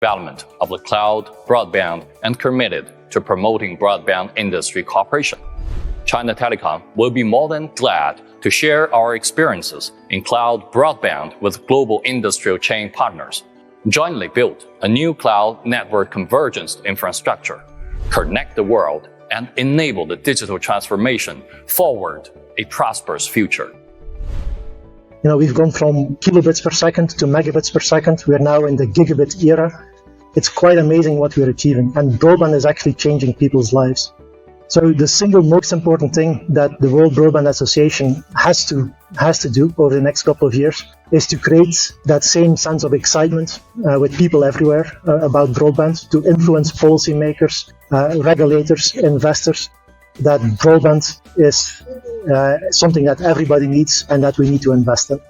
development of the cloud, broadband, and committed to promoting broadband industry cooperation. China Telecom will be more than glad to share our experiences in cloud broadband with global industrial chain partners, jointly build a new cloud network convergence infrastructure, connect the world, and enable the digital transformation forward a prosperous future. We've gone from kilobits per second to megabits per second. We're now in the gigabit era. It's quite amazing what we're achieving, and broadband is actually changing people's lives. So the single most important thing that the World Broadband Association has to do over the next couple of years is to create that same sense of excitement with people everywhere about broadband, to influence policymakers, regulators, investors, that broadband is something that everybody needs and that we need to invest in.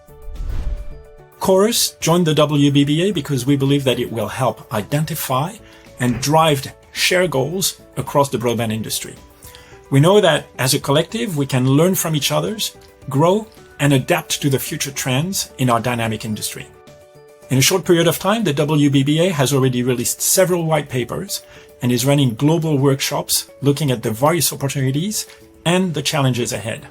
Chorus joined the WBBA because we believe that it will help identify and drive share goals across the broadband industry. We know that as a collective, we can learn from each other's, grow, and adapt to the future trends in our dynamic industry. In a short period of time, the WBBA has already released several white papers and is running global workshops looking at the various opportunities and the challenges ahead.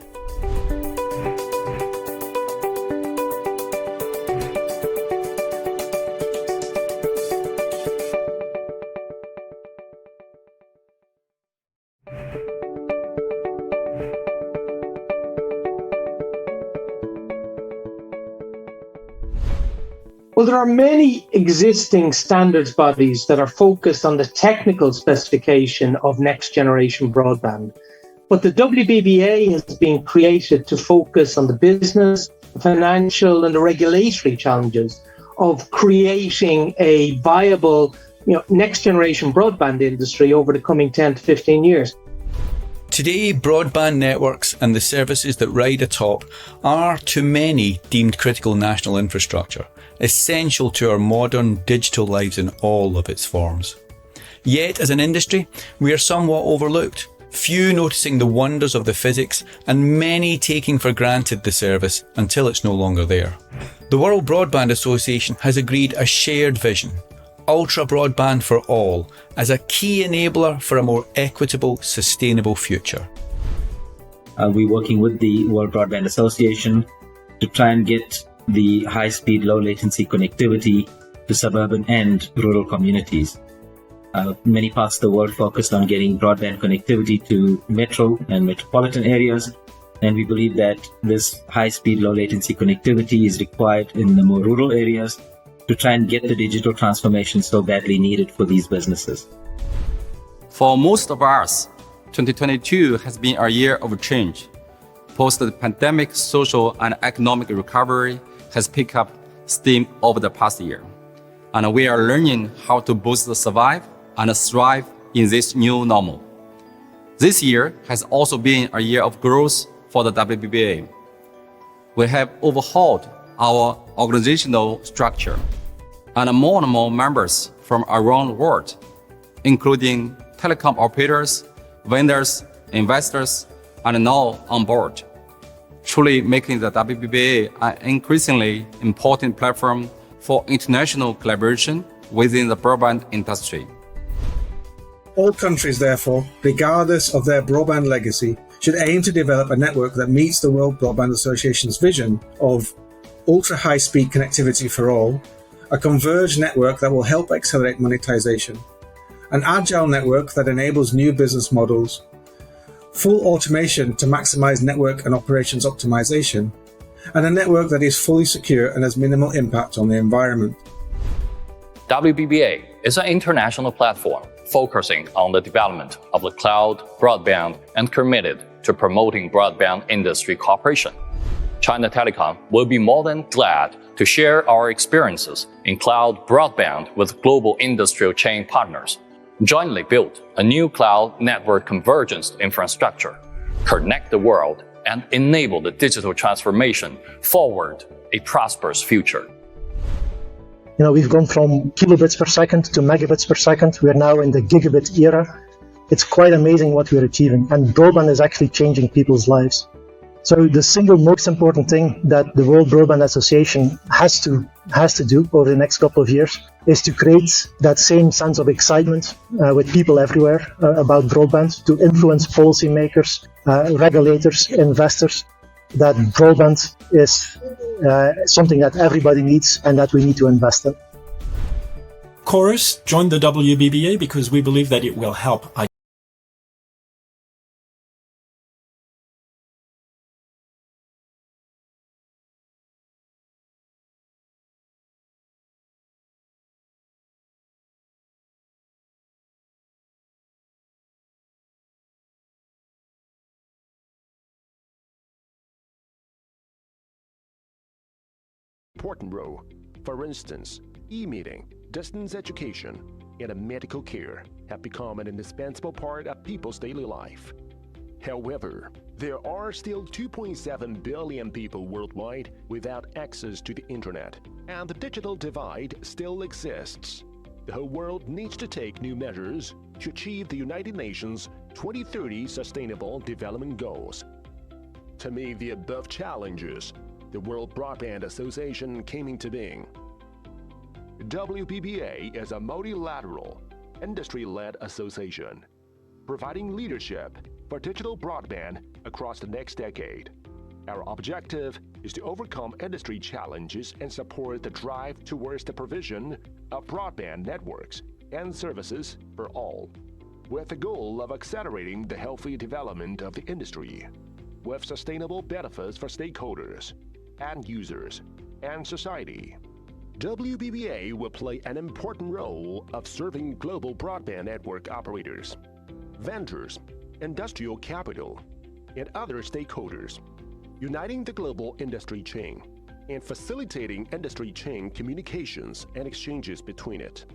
Well, there are many existing standards bodies that are focused on the technical specification of next generation broadband. But the WBBA has been created to focus on the business, the financial and the regulatory challenges of creating a viable, next generation broadband industry over the coming 10 to 15 years. Today, broadband networks and the services that ride atop are, to many, deemed critical national infrastructure, essential to our modern digital lives in all of its forms. Yet, as an industry, we are somewhat overlooked, few noticing the wonders of the physics and many taking for granted the service until it's no longer there. The World Broadband Association has agreed a shared vision, ultra broadband for all, as a key enabler for a more equitable, sustainable future. We're working with the World Broadband Association to try and get the high-speed, low-latency connectivity to suburban and rural communities. Many parts of the world focused on getting broadband connectivity to metro and metropolitan areas, and we believe that this high-speed, low-latency connectivity is required in the more rural areas to try and get the digital transformation so badly needed for these businesses. For most of us, 2022 has been a year of change. Post-pandemic social and economic recovery has picked up steam over the past year, and we are learning how to both survive and thrive in this new normal. This year has also been a year of growth for the WBBA. We have overhauled our organizational structure, and more members from around the world, including telecom operators, vendors, investors, are now on board, truly making the WBBA an increasingly important platform for international collaboration within the broadband industry. All countries, therefore, regardless of their broadband legacy, should aim to develop a network that meets the World Broadband Association's vision of ultra-high-speed connectivity for all, a converged network that will help accelerate monetization, an agile network that enables new business models, full automation to maximize network and operations optimization, and a network that is fully secure and has minimal impact on the environment. WBBA is an international platform focusing on the development of the cloud, broadband, and committed to promoting broadband industry cooperation. China Telecom will be more than glad to share our experiences in cloud broadband with global industrial chain partners, jointly build a new cloud network convergence infrastructure, connect the world, and enable the digital transformation forward a prosperous future. We've gone from kilobits per second to megabits per second. We're now in the gigabit era. It's quite amazing what we're achieving, and broadband is actually changing people's lives. So the single most important thing that the World Broadband Association has has to do over the next couple of years is to create that same sense of excitement with people everywhere about broadband, to influence policymakers, regulators, investors, that broadband is something that everybody needs and that we need to invest in. Chorus joined the WBBA because we believe that it will help important role. For instance, e-meeting, distance education, and medical care have become an indispensable part of people's daily life. However, there are still 2.7 billion people worldwide without access to the internet, and the digital divide still exists. The whole world needs to take new measures to achieve the United Nations 2030 Sustainable Development Goals. To meet the above challenges, the World Broadband Association came into being. WBBA is a multilateral, industry-led association, providing leadership for digital broadband across the next decade. Our objective is to overcome industry challenges and support the drive towards the provision of broadband networks and services for all, with the goal of accelerating the healthy development of the industry, with sustainable benefits for stakeholders, end users, and society. WBBA will play an important role of serving global broadband network operators, vendors, industrial capital, and other stakeholders, uniting the global industry chain and facilitating industry chain communications and exchanges between it,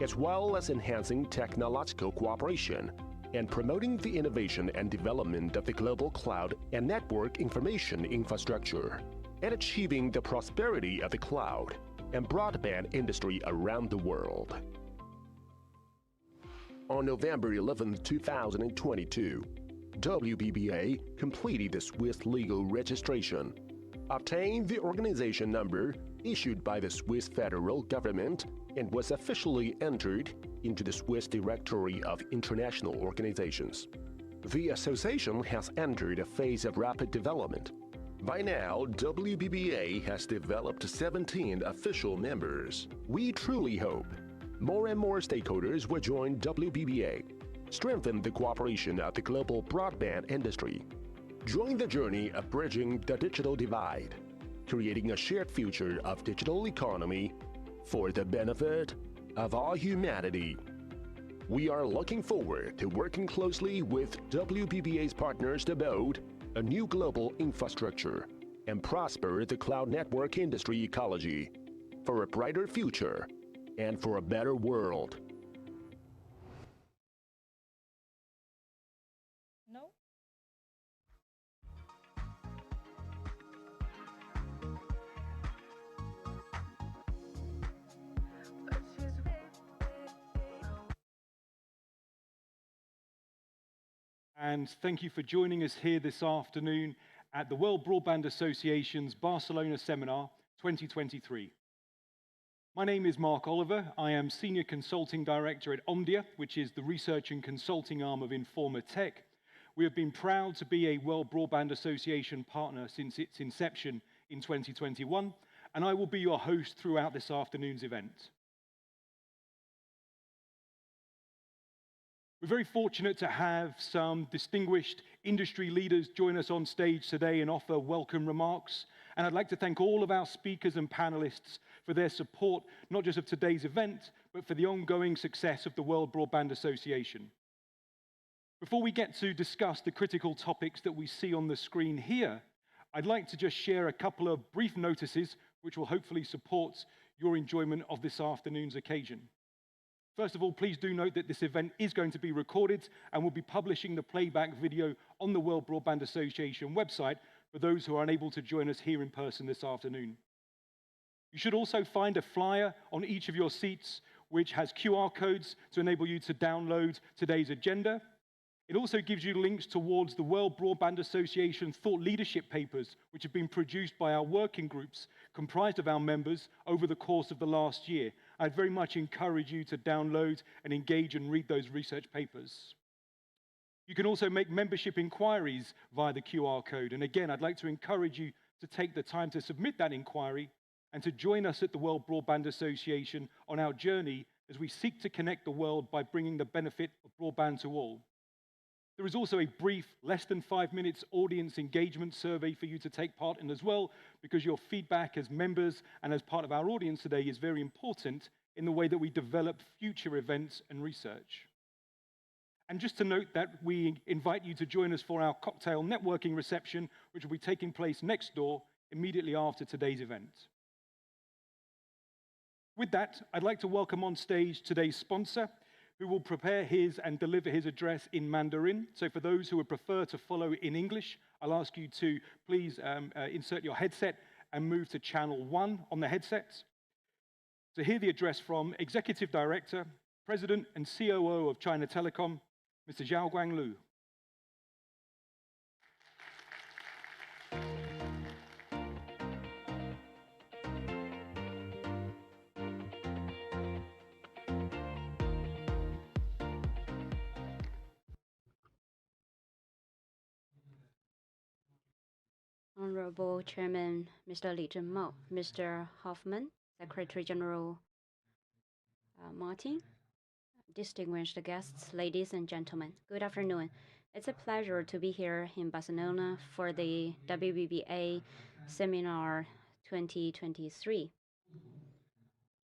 as well as enhancing technological cooperation and promoting the innovation and development of the global cloud and network information infrastructure, and achieving the prosperity of the cloud and broadband industry around the world. On November 11, 2022, WBBA completed the Swiss legal registration, obtained the organization number issued by the Swiss federal government, and was officially entered into the Swiss Directory of International Organizations. The association has entered a phase of rapid development. By now, WBBA has developed 17 official members. We truly hope more and more stakeholders will join WBBA, strengthen the cooperation of the global broadband industry, join the journey of bridging the digital divide, creating a shared future of digital economy for the benefit of all humanity. We are looking forward to working closely with WBBA's partners to build a new global infrastructure and prosper the cloud network industry ecology for a brighter future and for a better world. No? And thank you for joining us here this afternoon at the World Broadband Association's Barcelona Seminar 2023. My name is Mark Oliver. I am Senior Consulting Director at Omdia, which is the research and consulting arm of Informa Tech. We have been proud to be a World Broadband Association partner since its inception in 2021, and I will be your host throughout this afternoon's event. We're very fortunate to have some distinguished industry leaders join us on stage today and offer welcome remarks. And I'd like to thank all of our speakers and panelists for their support, not just of today's event, but for the ongoing success of the World Broadband Association. Before we get to discuss the critical topics that we see on the screen here, I'd like to just share a couple of brief notices which will hopefully support your enjoyment of this afternoon's occasion. First of all, please do note that this event is going to be recorded and we'll be publishing the playback video on the World Broadband Association website for those who are unable to join us here in person this afternoon. You should also find a flyer on each of your seats which has QR codes to enable you to download today's agenda. It also gives you links towards the World Broadband Association thought leadership papers, which have been produced by our working groups comprised of our members over the course of the last year. I'd very much encourage you to download and engage and read those research papers. You can also make membership inquiries via the QR code. And again, I'd like to encourage you to take the time to submit that inquiry and to join us at the World Broadband Association on our journey as we seek to connect the world by bringing the benefit of broadband to all. There is also a brief, less than 5 minutes audience engagement survey for you to take part in as well, because your feedback as members and as part of our audience today is very important in the way that we develop future events and research. And just to note that we invite you to join us for our cocktail networking reception, which will be taking place next door immediately after today's event. With that, I'd like to welcome on stage today's sponsor, who will prepare his and deliver his address in Mandarin. So for those who would prefer to follow in English, I'll ask you to please insert your headset and move to channel 1 on the headsets. To hear the address from Executive Director, President and COO of China Telecom, Mr. Zhao Guanglu. Honorable Chairman Mr. Li Zhenmao, Mr. Hoffman, Secretary General Martin, distinguished guests, ladies and gentlemen, good afternoon. It's a pleasure to be here in Barcelona for the WBBA Seminar 2023.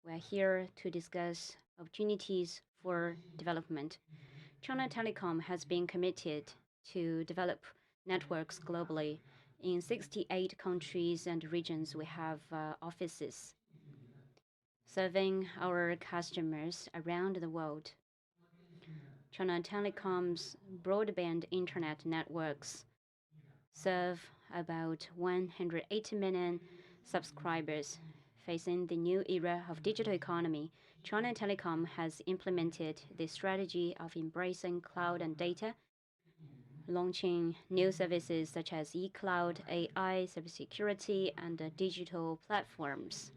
We're here to discuss opportunities for development. China Telecom has been committed to develop networks globally. In 68 countries and regions, we have offices serving our customers around the world. China Telecom's broadband internet networks serve about 180 million subscribers. Facing the new era of digital economy, China Telecom has implemented the strategy of embracing cloud and data, launching new services such as e-cloud, AI, cybersecurity, and digital platforms.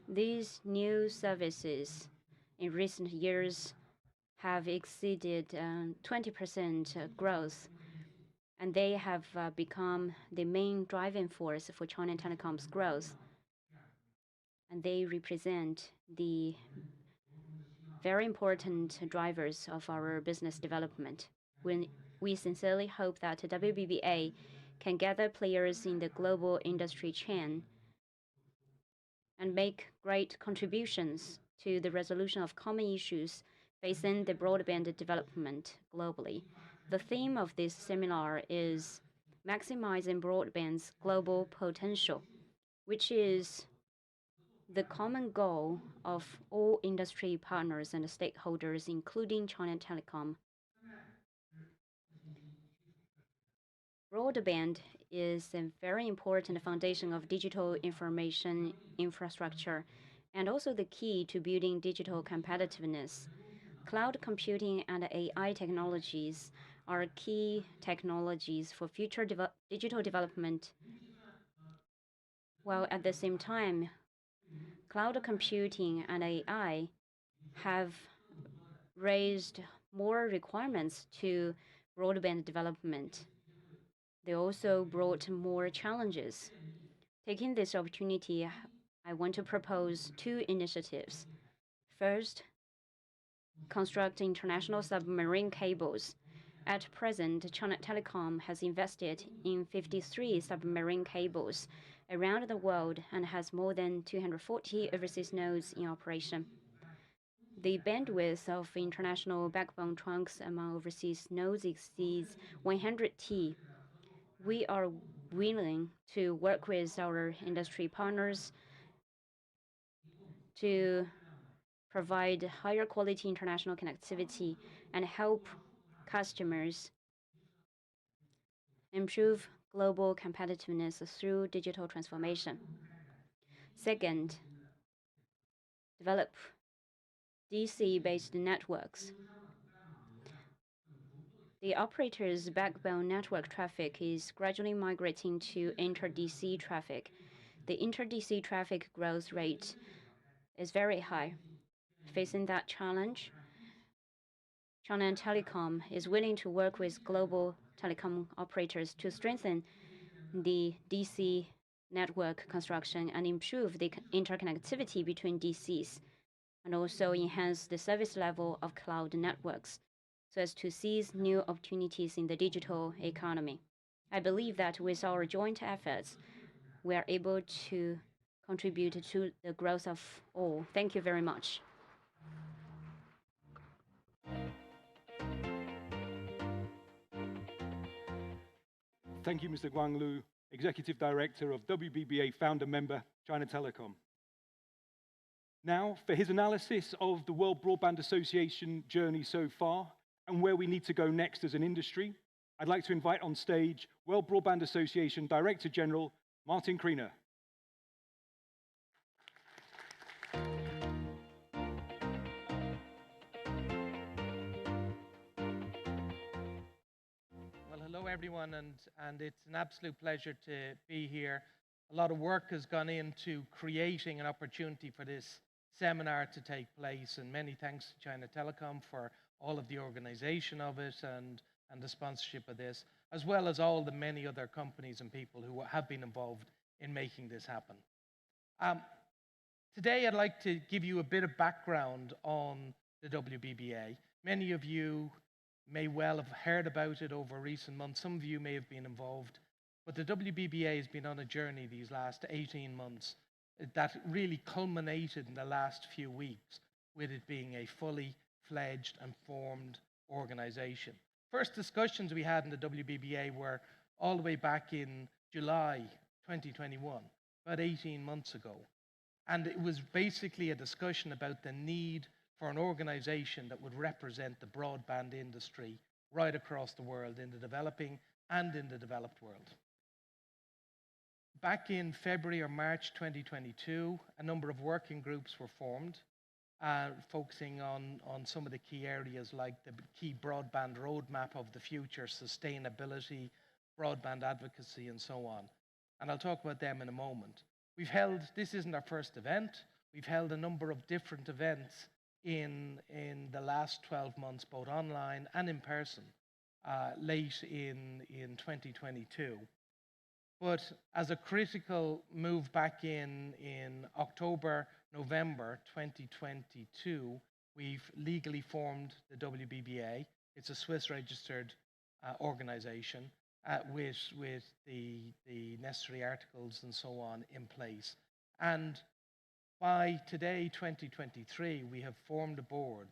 These new services in recent years have exceeded 20% growth, and they have become the main driving force for China Telecom's growth. And they represent the very important drivers of our business development. We sincerely hope that WBBA can gather players in the global industry chain and make great contributions to the resolution of common issues facing the broadband development globally. The theme of this seminar is Maximizing Broadband's Global Potential, which is the common goal of all industry partners and stakeholders, including China Telecom. Broadband is a very important foundation of digital information infrastructure and also the key to building digital competitiveness. Cloud computing and AI technologies are key technologies for future digital development, while at the same time, cloud computing and AI have raised more requirements to broadband development. They also brought more challenges. Taking this opportunity, I want to propose 2 initiatives. First, construct international submarine cables. At present, China Telecom has invested in 53 submarine cables around the world and has more than 240 overseas nodes in operation. The bandwidth of international backbone trunks among overseas nodes exceeds 100 T. We are willing to work with our industry partners to provide higher quality international connectivity and help customers improve global competitiveness through digital transformation. Second, develop DC-based networks. The operator's backbone network traffic is gradually migrating to inter-DC traffic. The inter-DC traffic growth rate is very high. Facing that challenge, China Telecom is willing to work with global telecom operators to strengthen the DC network construction and improve the interconnectivity between DCs, and also enhance the service level of cloud networks so as to seize new opportunities in the digital economy. I believe that with our joint efforts, we are able to contribute to the growth of all. Thank you very much. Thank you, Mr. Guanglu, Executive Director of WBBA Founder Member, China Telecom. Now, for his analysis of the World Broadband Association journey so far and where we need to go next as an industry, I'd like to invite on stage World Broadband Association Director General, Martin Kriener. Hello, everyone, and it's an absolute pleasure to be here. A lot of work has gone into creating an opportunity for this seminar to take place, and many thanks to China Telecom for all of the organization of it and the sponsorship of this, as well as all the many other companies and people who have been involved in making this happen. Today, I'd like to give you a bit of background on the WBBA. Many of you may well have heard about it over recent months. Some of you may have been involved. But the WBBA has been on a journey these last 18 months that really culminated in the last few weeks with it being a fully fledged and formed organization. First discussions we had in the WBBA were all the way back in July 2021, about 18 months ago. And it was basically a discussion about the need for an organization that would represent the broadband industry right across the world, in the developing and in the developed world. Back in February or March 2022, a number of working groups were formed, focusing on some of the key areas like the key broadband roadmap of the future, sustainability, broadband advocacy, and so on. And I'll talk about them in a moment. This isn't our first event. We've held a number of different events in the last 12 months, both online and in person, late in 2022. But as a critical move back in October, November 2022, we've legally formed the WBBA. It's a Swiss-registered organization with the necessary articles and so on in place. And by today, 2023, we have formed a board.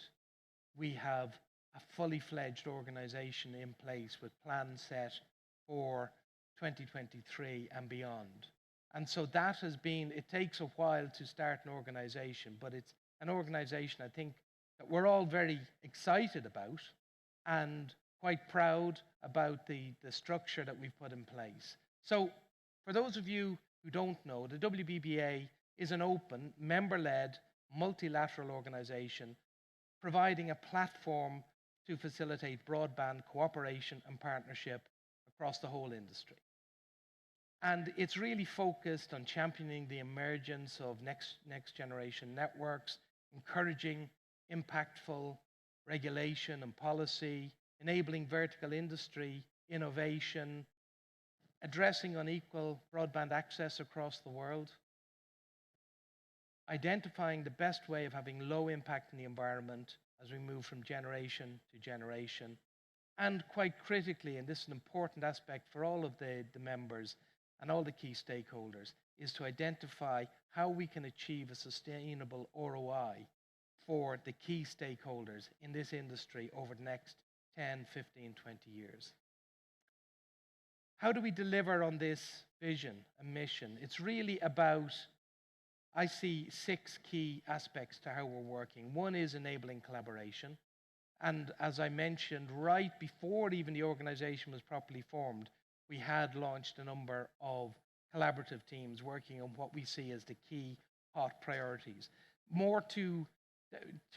We have a fully fledged organization in place with plans set for 2023 and beyond. And so that has been, it takes a while to start an organization, but it's an organization I think that we're all very excited about and quite proud about the structure that we've put in place. So for those of you who don't know, the WBBA is an open, member-led, multilateral organization providing a platform to facilitate broadband cooperation and partnership across the whole industry. And it's really focused on championing the emergence of next generation networks, encouraging impactful regulation and policy, enabling vertical industry innovation, addressing unequal broadband access across the world, identifying the best way of having low impact in the environment as we move from generation to generation, and quite critically, and this is an important aspect for all of the members and all the key stakeholders, is to identify how we can achieve a sustainable ROI for the key stakeholders in this industry over the next 10, 15, 20 years. How do we deliver on this vision and mission? It's really about, I see 6 key aspects to how we're working. One is enabling collaboration. And as I mentioned, right before even the organization was properly formed, we had launched a number of collaborative teams working on what we see as the key hot priorities. More to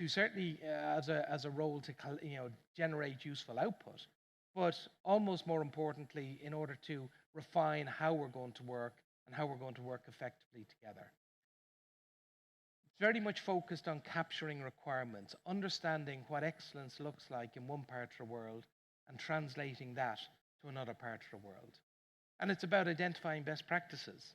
certainly as a role to generate useful output, but almost more importantly, in order to refine how we're going to work and how we're going to work effectively together. It's very much focused on capturing requirements, understanding what excellence looks like in one part of the world and translating that to another part of the world. And it's about identifying best practices.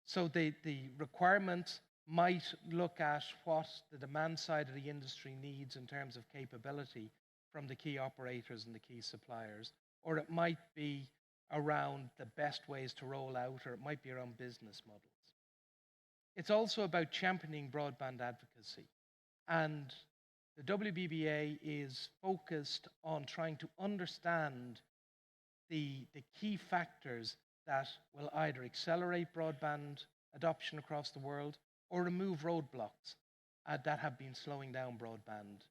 So the requirement might look at what the demand side of the industry needs in terms of capability from the key operators and the key suppliers, or it might be around the best ways to roll out, or it might be around business models. It's also about championing broadband advocacy. And the WBBA is focused on trying to understand the key factors that will either accelerate broadband adoption across the world or remove roadblocks that have been slowing down broadband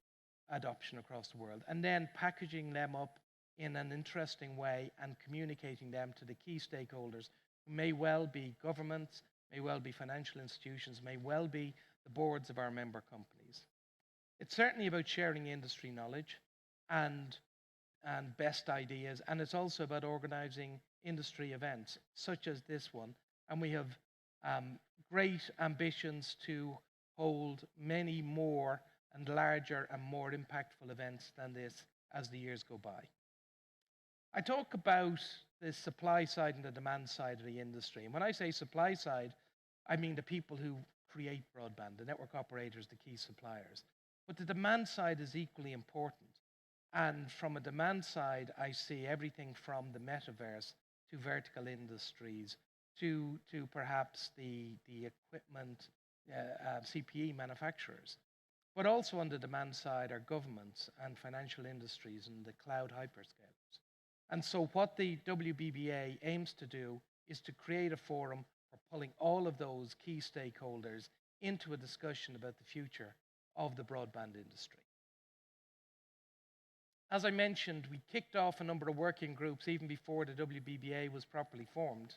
adoption across the world, and then packaging them up in an interesting way and communicating them to the key stakeholders who may well be governments, may well be financial institutions, may well be the boards of our member companies. It's certainly about sharing industry knowledge and best ideas, and it's also about organizing industry events such as this one, and we have great ambitions to hold many more and larger and more impactful events than this as the years go by. I talk about the supply side and the demand side of the industry. And when I say supply side, I mean the people who create broadband, the network operators, the key suppliers. But the demand side is equally important. And from a demand side, I see everything from the metaverse to vertical industries to perhaps the equipment CPE manufacturers. But also on the demand side are governments and financial industries and the cloud hyperscalers. And so what the WBBA aims to do is to create a forum for pulling all of those key stakeholders into a discussion about the future of the broadband industry. As I mentioned, we kicked off a number of working groups even before the WBBA was properly formed.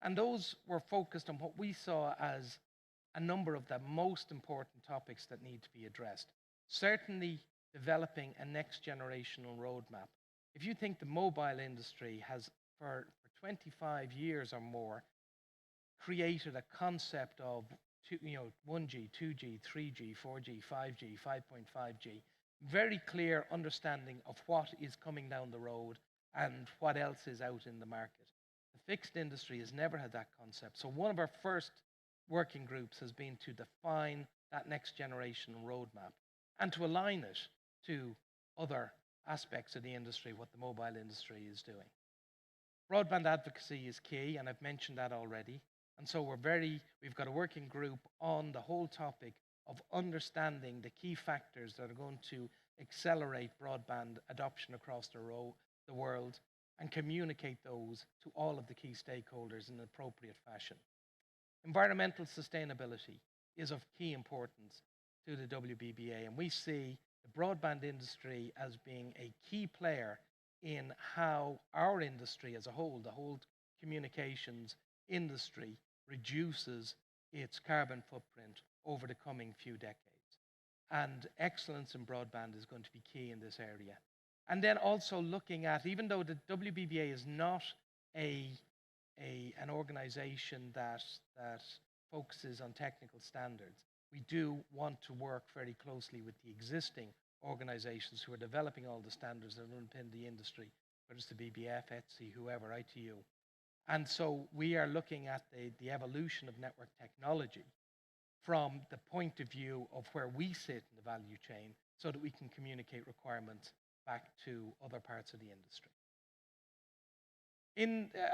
And those were focused on what we saw as a number of the most important topics that need to be addressed. Certainly developing a next generational roadmap. If you think the mobile industry has, for 25 years or more, created a concept of 1G, 2G, 3G, 4G, 5G, 5.5G, very clear understanding of what is coming down the road and what else is out in the market. The fixed industry has never had that concept. So one of our first working groups has been to define that next generation roadmap and to align it to other aspects of the industry, what the mobile industry is doing. Broadband advocacy is key, and I've mentioned that already. And so we've got a working group on the whole topic of understanding the key factors that are going to accelerate broadband adoption across the world and communicate those to all of the key stakeholders in an appropriate fashion. Environmental sustainability is of key importance to the WBBA, and we see the broadband industry as being a key player in how our industry as a whole, the whole communications industry, reduces its carbon footprint over the coming few decades. And excellence in broadband is going to be key in this area. And then also looking at, even though the WBBA is not an organization that focuses on technical standards, we do want to work very closely with the existing organizations who are developing all the standards that underpin the industry, whether it's the BBF, ETSI, whoever, ITU. And so we are looking at the evolution of network technology from the point of view of where we sit in the value chain so that we can communicate requirements back to other parts of the industry.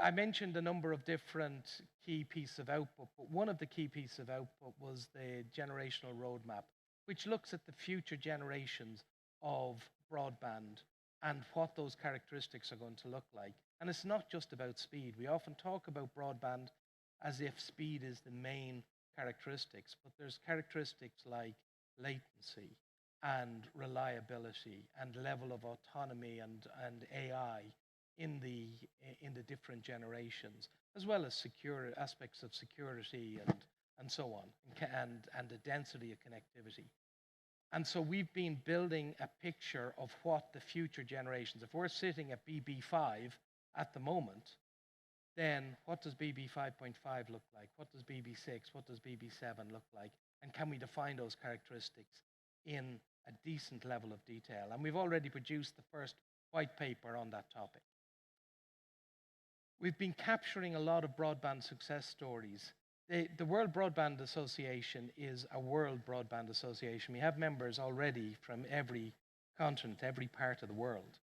I mentioned a number of different key pieces of output, but one of the key pieces of output was the generational roadmap, which looks at the future generations of broadband and what those characteristics are going to look like. And it's not just about speed. We often talk about broadband as if speed is the main characteristics, but there's characteristics like latency and reliability and level of autonomy and AI in the different generations, as well as secure aspects of security and so on, and the density of connectivity. And so we've been building a picture of what the future generations, if we're sitting at BB5 at the moment, then what does BB 5.5 look like? What does BB6? What does BB7 look like? And can we define those characteristics in a decent level of detail? And we've already produced the first white paper on that topic. We've been capturing a lot of broadband success stories. The World Broadband Association is a world broadband association. We have members already from every continent, every part of the world.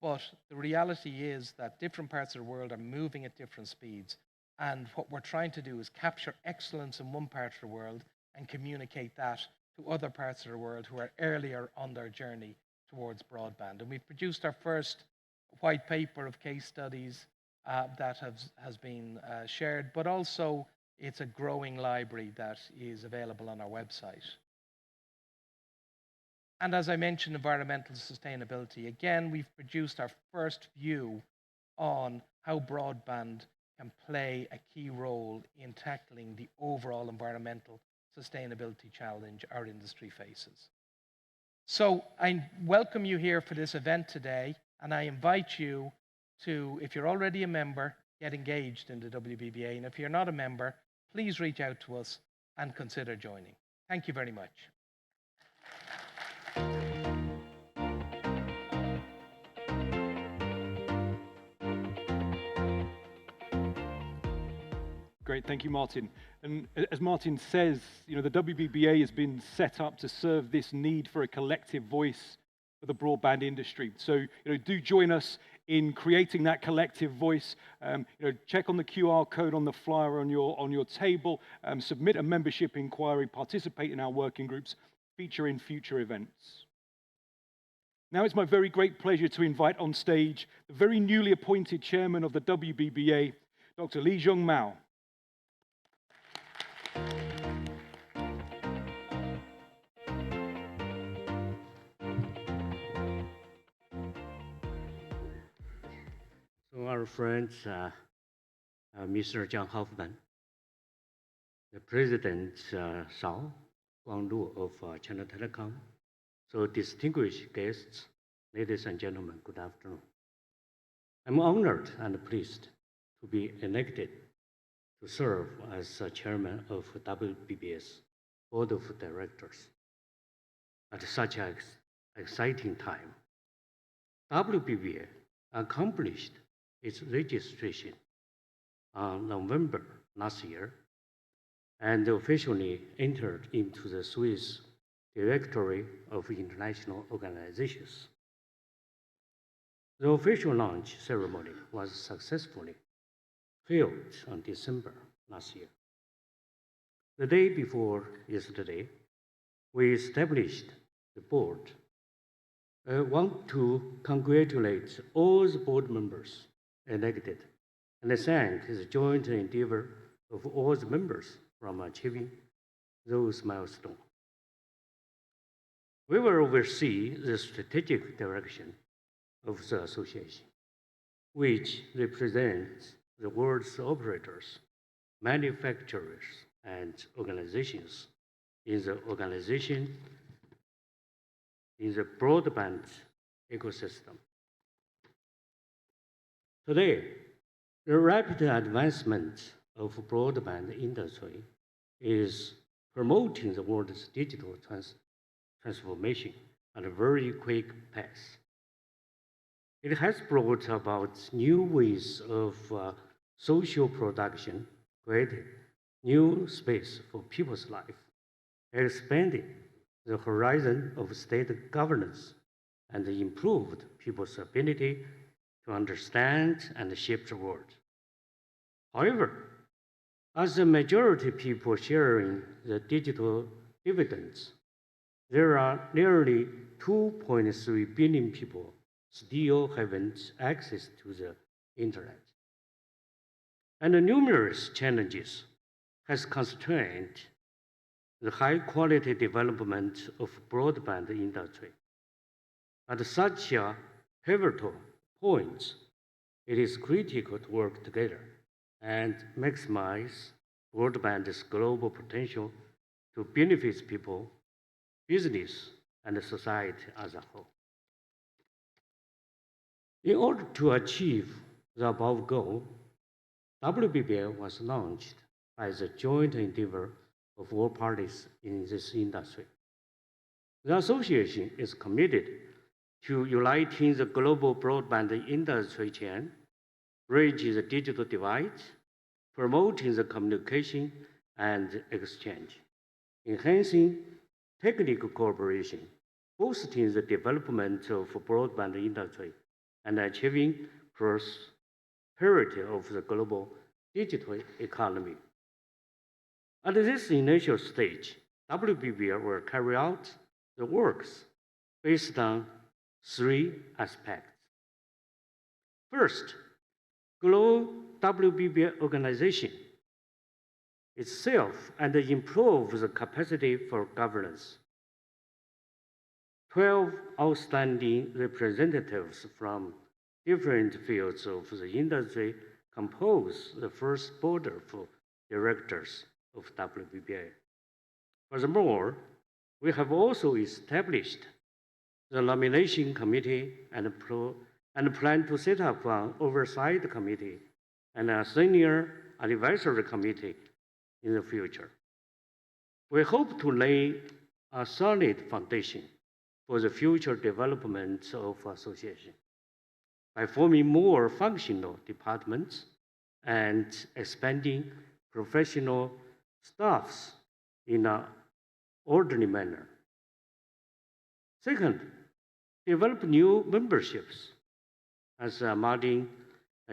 But the reality is that different parts of the world are moving at different speeds. And what we're trying to do is capture excellence in one part of the world and communicate that to other parts of the world who are earlier on their journey towards broadband. And we've produced our first white paper of case studies that has been shared, but also it's a growing library that is available on our website. And as I mentioned, environmental sustainability. Again, we've produced our first view on how broadband can play a key role in tackling the overall environmental sustainability challenge our industry faces. So I welcome you here for this event today, and I invite you to, if you're already a member, get engaged in the WBBA. And if you're not a member, please reach out to us and consider joining. Thank you very much. Great, thank you, Martin. And as Martin says, the WBBA has been set up to serve this need for a collective voice for the broadband industry. So, do join us in creating that collective voice. Check on the QR code on the flyer on your table, submit a membership inquiry, participate in our working groups, feature in future events. Now it's my very great pleasure to invite on stage the very newly appointed chairman of the WBBA, Dr. Li Zhong Mao. So our friends, Mr. John Hoffman, the President Shao Guanglu of China Telecom, so distinguished guests, ladies and gentlemen, good afternoon. I'm honored and pleased to be elected to serve as chairman of WBBA's Board of Directors at such an exciting time. WBBA accomplished its registration on November last year and officially entered into the Swiss Directory of International Organizations. The official launch ceremony was successfully held on December last year. The day before yesterday, we established the board. I want to congratulate all the board members elected and thank the joint endeavor of all the members from achieving those milestones. We will oversee the strategic direction of the association, which represents the world's operators, manufacturers, and organizations in the broadband ecosystem. Today, the rapid advancement of broadband industry is promoting the world's digital transformation at a very quick pace. It has brought about new ways of social production, creating new space for people's life, expanding the horizon of state governance, and improved people's ability to understand and shape the world. However, as the majority of people sharing the digital dividends, there are nearly 2.3 billion people still haven't access to the internet. And the numerous challenges has constrained the high-quality development of broadband industry. At such a pivotal point, it is critical to work together and maximize broadband's global potential to benefit people, business, and society as a whole. In order to achieve the above goal, WBBA was launched as a joint endeavor of all parties in this industry. The association is committed to uniting the global broadband industry chain, bridging the digital divide, promoting the communication and exchange, enhancing technical cooperation, boosting the development of broadband industry, and achieving prosperity of the global digital economy. At this initial stage, WBBA will carry out the works based on three aspects. First, grow WBBA organization itself and improve the capacity for governance. 12 outstanding representatives from different fields of the industry compose the first board of directors of WBBA. Furthermore, we have also established the nomination committee and plan to set up an oversight committee and a senior advisory committee in the future. We hope to lay a solid foundation for the future development of association by forming more functional departments and expanding professional staffs in an orderly manner. Second, develop new memberships, as Martin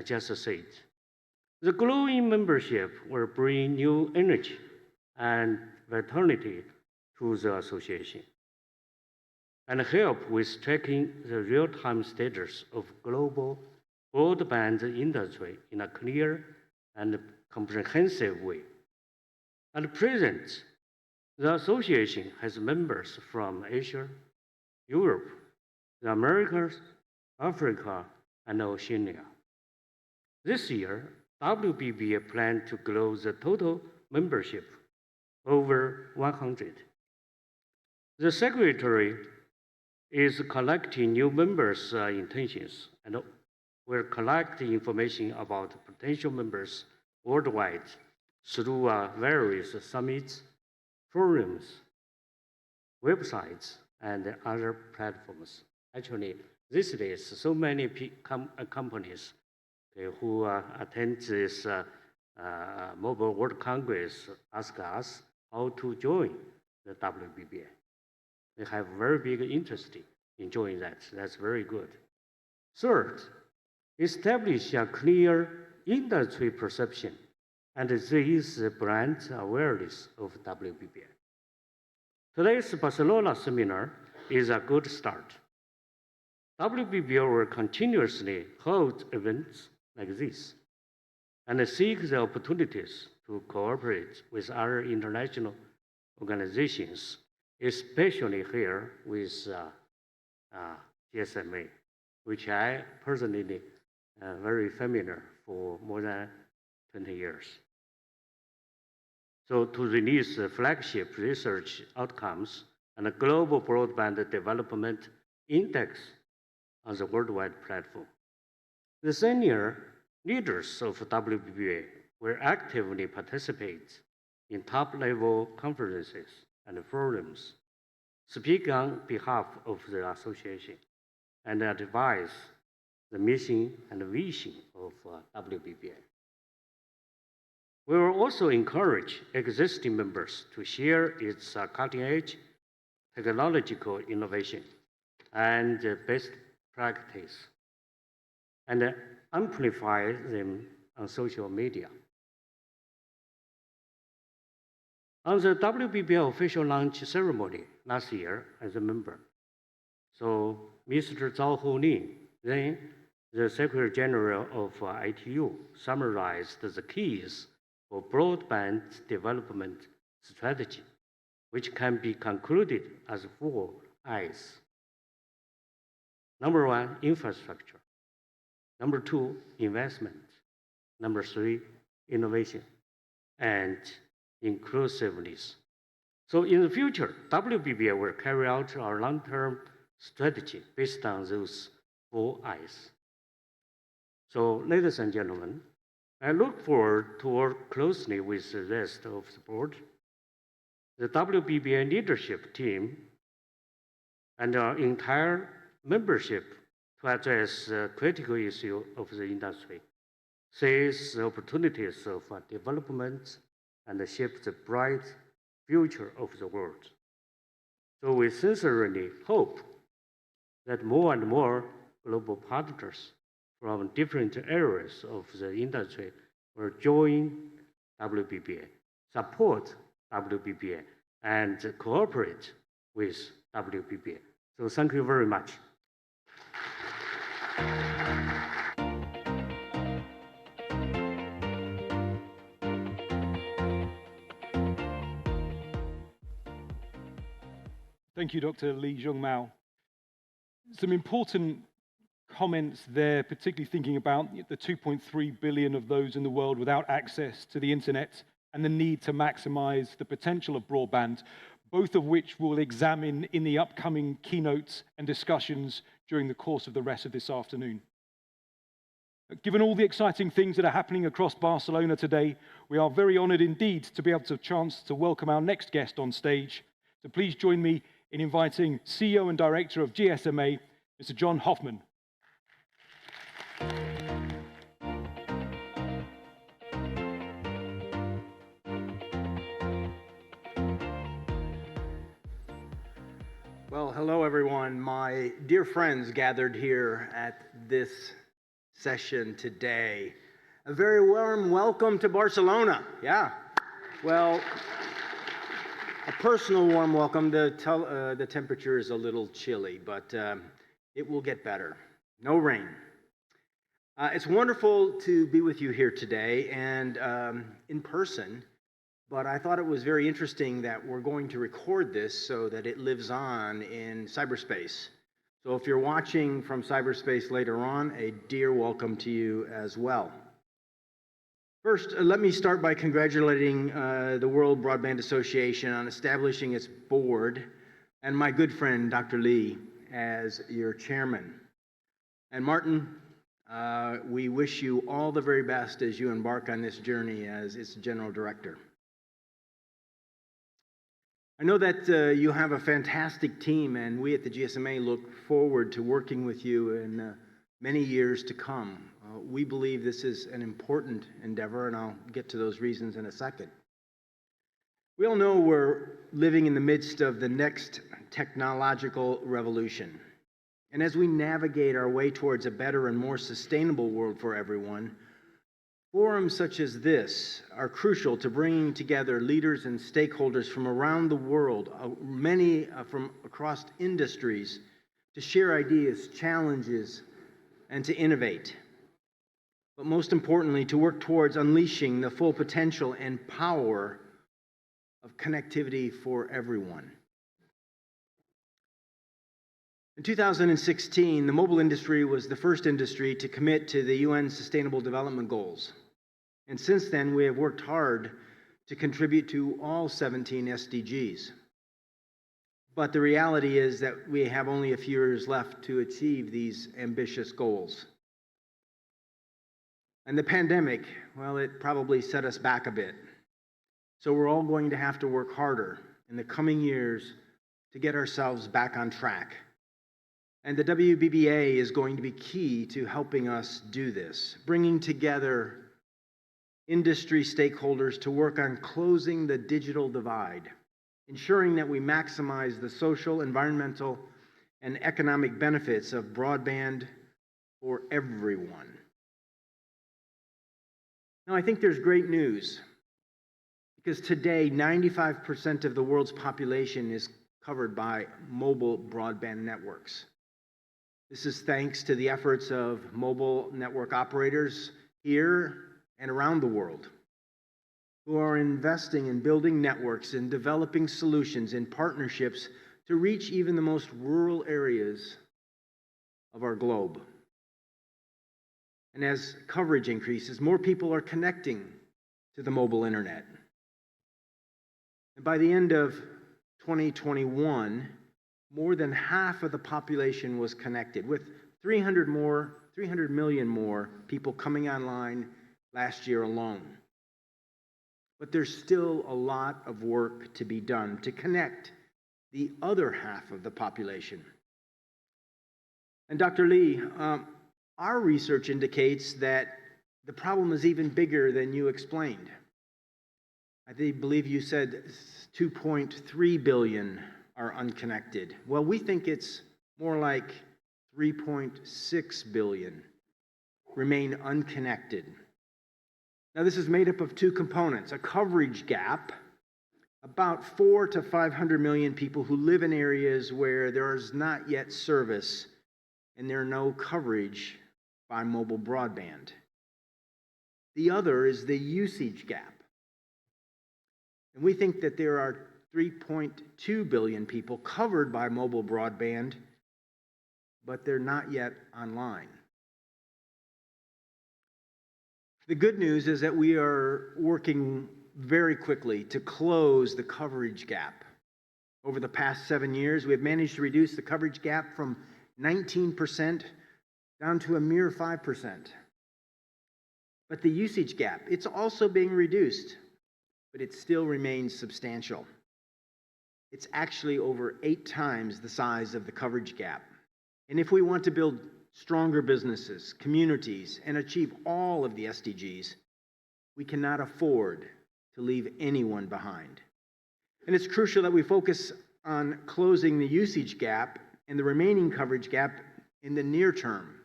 just said. The growing membership will bring new energy and vitality to the association and help with tracking the real-time status of global broadband industry in a clear and comprehensive way. At present, the association has members from Asia, Europe, the Americas, Africa, and Oceania. This year, WBBA planned to grow the total membership over 100. The Secretary is collecting new members' intentions and will collect information about potential members worldwide through various summits, forums, websites, and other platforms. Actually, these days, so many companies who attend this Mobile World Congress ask us how to join the WBBA. They have very big interest in joining that. That's very good. Third, establish a clear industry perception and raise the brand awareness of WBBA. Today's Barcelona seminar is a good start. WBBA will continuously hold events like this and seek the opportunities to cooperate with other international organizations, especially here with GSMA, which I personally very familiar for more than 20 years. So to release the flagship research outcomes and a global broadband development index on the worldwide platform. The senior leaders of WBBA will actively participate in top-level conferences and forums, speak on behalf of the association, and advise the mission and vision of WBBA. We will also encourage existing members to share its cutting-edge technological innovation and best practice, and amplify them on social media. On the WBBA official launch ceremony last year as a member, so Mr. Zhao Houlin, then the Secretary General of ITU, summarized the keys for broadband development strategy, which can be concluded as 4 I's. Number 1, infrastructure. Number 2, investment. Number 3, innovation and inclusiveness. So in the future, WBBA will carry out our long-term strategy based on those 4 I's. So ladies and gentlemen, I look forward to work closely with the rest of the board, the WBBA leadership team, and our entire membership to address the critical issue of the industry, seize the opportunities of development, and shape the bright future of the world. So we sincerely hope that more and more global partners from different areas of the industry will join WBBA, support WBBA, and cooperate with WBBA. So thank you very much. Thank you, Dr. Li Zhongmao. Some important comments there, particularly thinking about the 2.3 billion of those in the world without access to the internet and the need to maximize the potential of broadband, both of which we'll examine in the upcoming keynotes and discussions during the course of the rest of this afternoon. Given all the exciting things that are happening across Barcelona today, we are very honored indeed to be able to have a chance to welcome our next guest on stage. So please join me in inviting CEO and Director of GSMA, Mr. John Hoffman. Well, hello everyone. My dear friends gathered here at this session today. A very warm welcome to Barcelona. Yeah. Well, a personal warm welcome. The temperature is a little chilly, but it will get better. No rain. It's wonderful to be with you here today and in person, but I thought it was very interesting that we're going to record this so that it lives on in cyberspace. So if you're watching from cyberspace later on, a dear welcome to you as well. First, let me start by congratulating the World Broadband Association on establishing its board and my good friend, Dr. Li, as your chairman. And Martin, we wish you all the very best as you embark on this journey as its general director. I know that you have a fantastic team, and we at the GSMA look forward to working with you in many years to come. We believe this is an important endeavor, and I'll get to those reasons in a second. We all know we're living in the midst of the next technological revolution. And as we navigate our way towards a better and more sustainable world for everyone, forums such as this are crucial to bringing together leaders and stakeholders from around the world, many from across industries, to share ideas, challenges, and to innovate. But most importantly, to work towards unleashing the full potential and power of connectivity for everyone. In 2016, the mobile industry was the first industry to commit to the UN Sustainable Development Goals. And since then, we have worked hard to contribute to all 17 SDGs. But the reality is that we have only a few years left to achieve these ambitious goals. And the pandemic, well, it probably set us back a bit. So we're all going to have to work harder in the coming years to get ourselves back on track. And the WBBA is going to be key to helping us do this, bringing together industry stakeholders to work on closing the digital divide, ensuring that we maximize the social, environmental, and economic benefits of broadband for everyone. Now, I think there's great news, because today 95% of the world's population is covered by mobile broadband networks. This is thanks to the efforts of mobile network operators here and around the world, who are investing in building networks and developing solutions and partnerships to reach even the most rural areas of our globe. And as coverage increases, more people are connecting to the mobile internet. And by the end of 2021, more than half of the population was connected, with 300 million more people coming online last year alone. But there's still a lot of work to be done to connect the other half of the population. And Dr. Lee, our research indicates that the problem is even bigger than you explained. I believe you said 2.3 billion are unconnected. Well, we think it's more like 3.6 billion remain unconnected. Now, this is made up of two components: a coverage gap, about 400 to 500 million people who live in areas where there is not yet service and there are no coverage by mobile broadband. The other is the usage gap. And we think that there are 3.2 billion people covered by mobile broadband, but they're not yet online. The good news is that we are working very quickly to close the coverage gap. Over the past 7 years, we have managed to reduce the coverage gap from 19% down to a mere 5%. But the usage gap, it's also being reduced, but it still remains substantial. It's actually over 8 times the size of the coverage gap. And if we want to build stronger businesses, communities, and achieve all of the SDGs, we cannot afford to leave anyone behind. And it's crucial that we focus on closing the usage gap and the remaining coverage gap in the near term,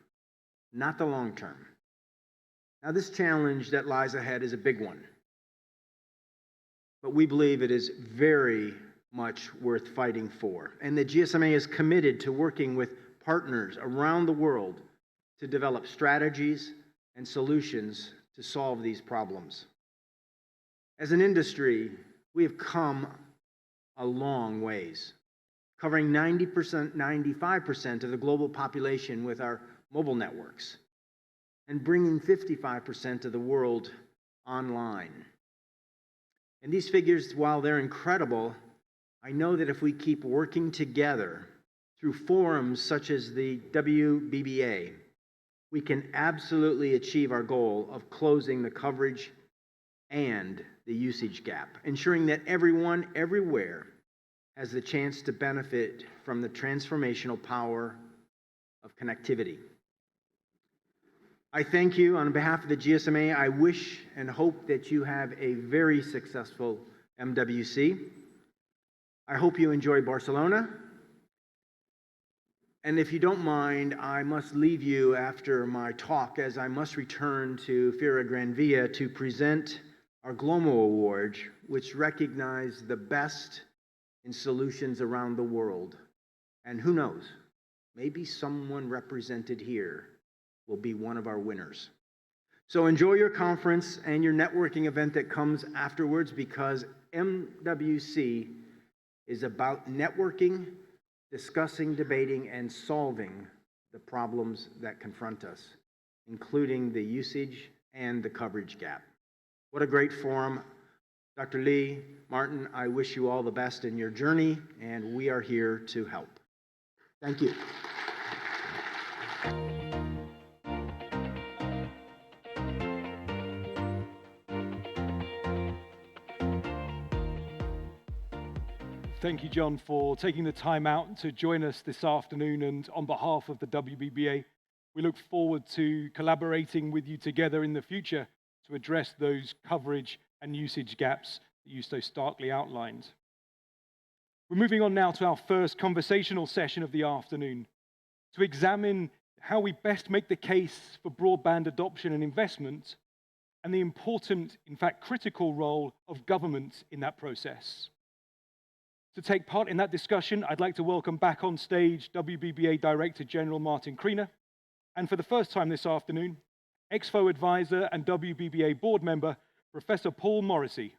not the long term. Now, this challenge that lies ahead is a big one, but we believe it is very much worth fighting for. And the GSMA is committed to working with partners around the world to develop strategies and solutions to solve these problems. As an industry, we have come a long ways, covering 90%, 95% of the global population with our mobile networks, and bringing 55% of the world online. And these figures, while they're incredible, I know that if we keep working together through forums such as the WBBA, we can absolutely achieve our goal of closing the coverage and the usage gap, ensuring that everyone, everywhere, has the chance to benefit from the transformational power of connectivity. I thank you on behalf of the GSMA. I wish and hope that you have a very successful MWC. I hope you enjoy Barcelona. And if you don't mind, I must leave you after my talk, as I must return to Fira Gran Via to present our Glomo Award, which recognizes the best in solutions around the world. And who knows, maybe someone represented here will be one of our winners. So enjoy your conference and your networking event that comes afterwards, because MWC is about networking, discussing, debating, and solving the problems that confront us, including the usage and the coverage gap. What a great forum. Dr. Lee, Martin, I wish you all the best in your journey, and we are here to help. Thank you. Thank you, John, for taking the time out to join us this afternoon. And on behalf of the WBBA, we look forward to collaborating with you together in the future to address those coverage and usage gaps that you so starkly outlined. We're moving on now to our first conversational session of the afternoon to examine how we best make the case for broadband adoption and investment, and the important, in fact, critical role of government in that process. To take part in that discussion, I'd like to welcome back on stage WBBA Director General Martin Kriener, and for the first time this afternoon, Expo Advisor and WBBA Board Member, Professor Paul Morrissey.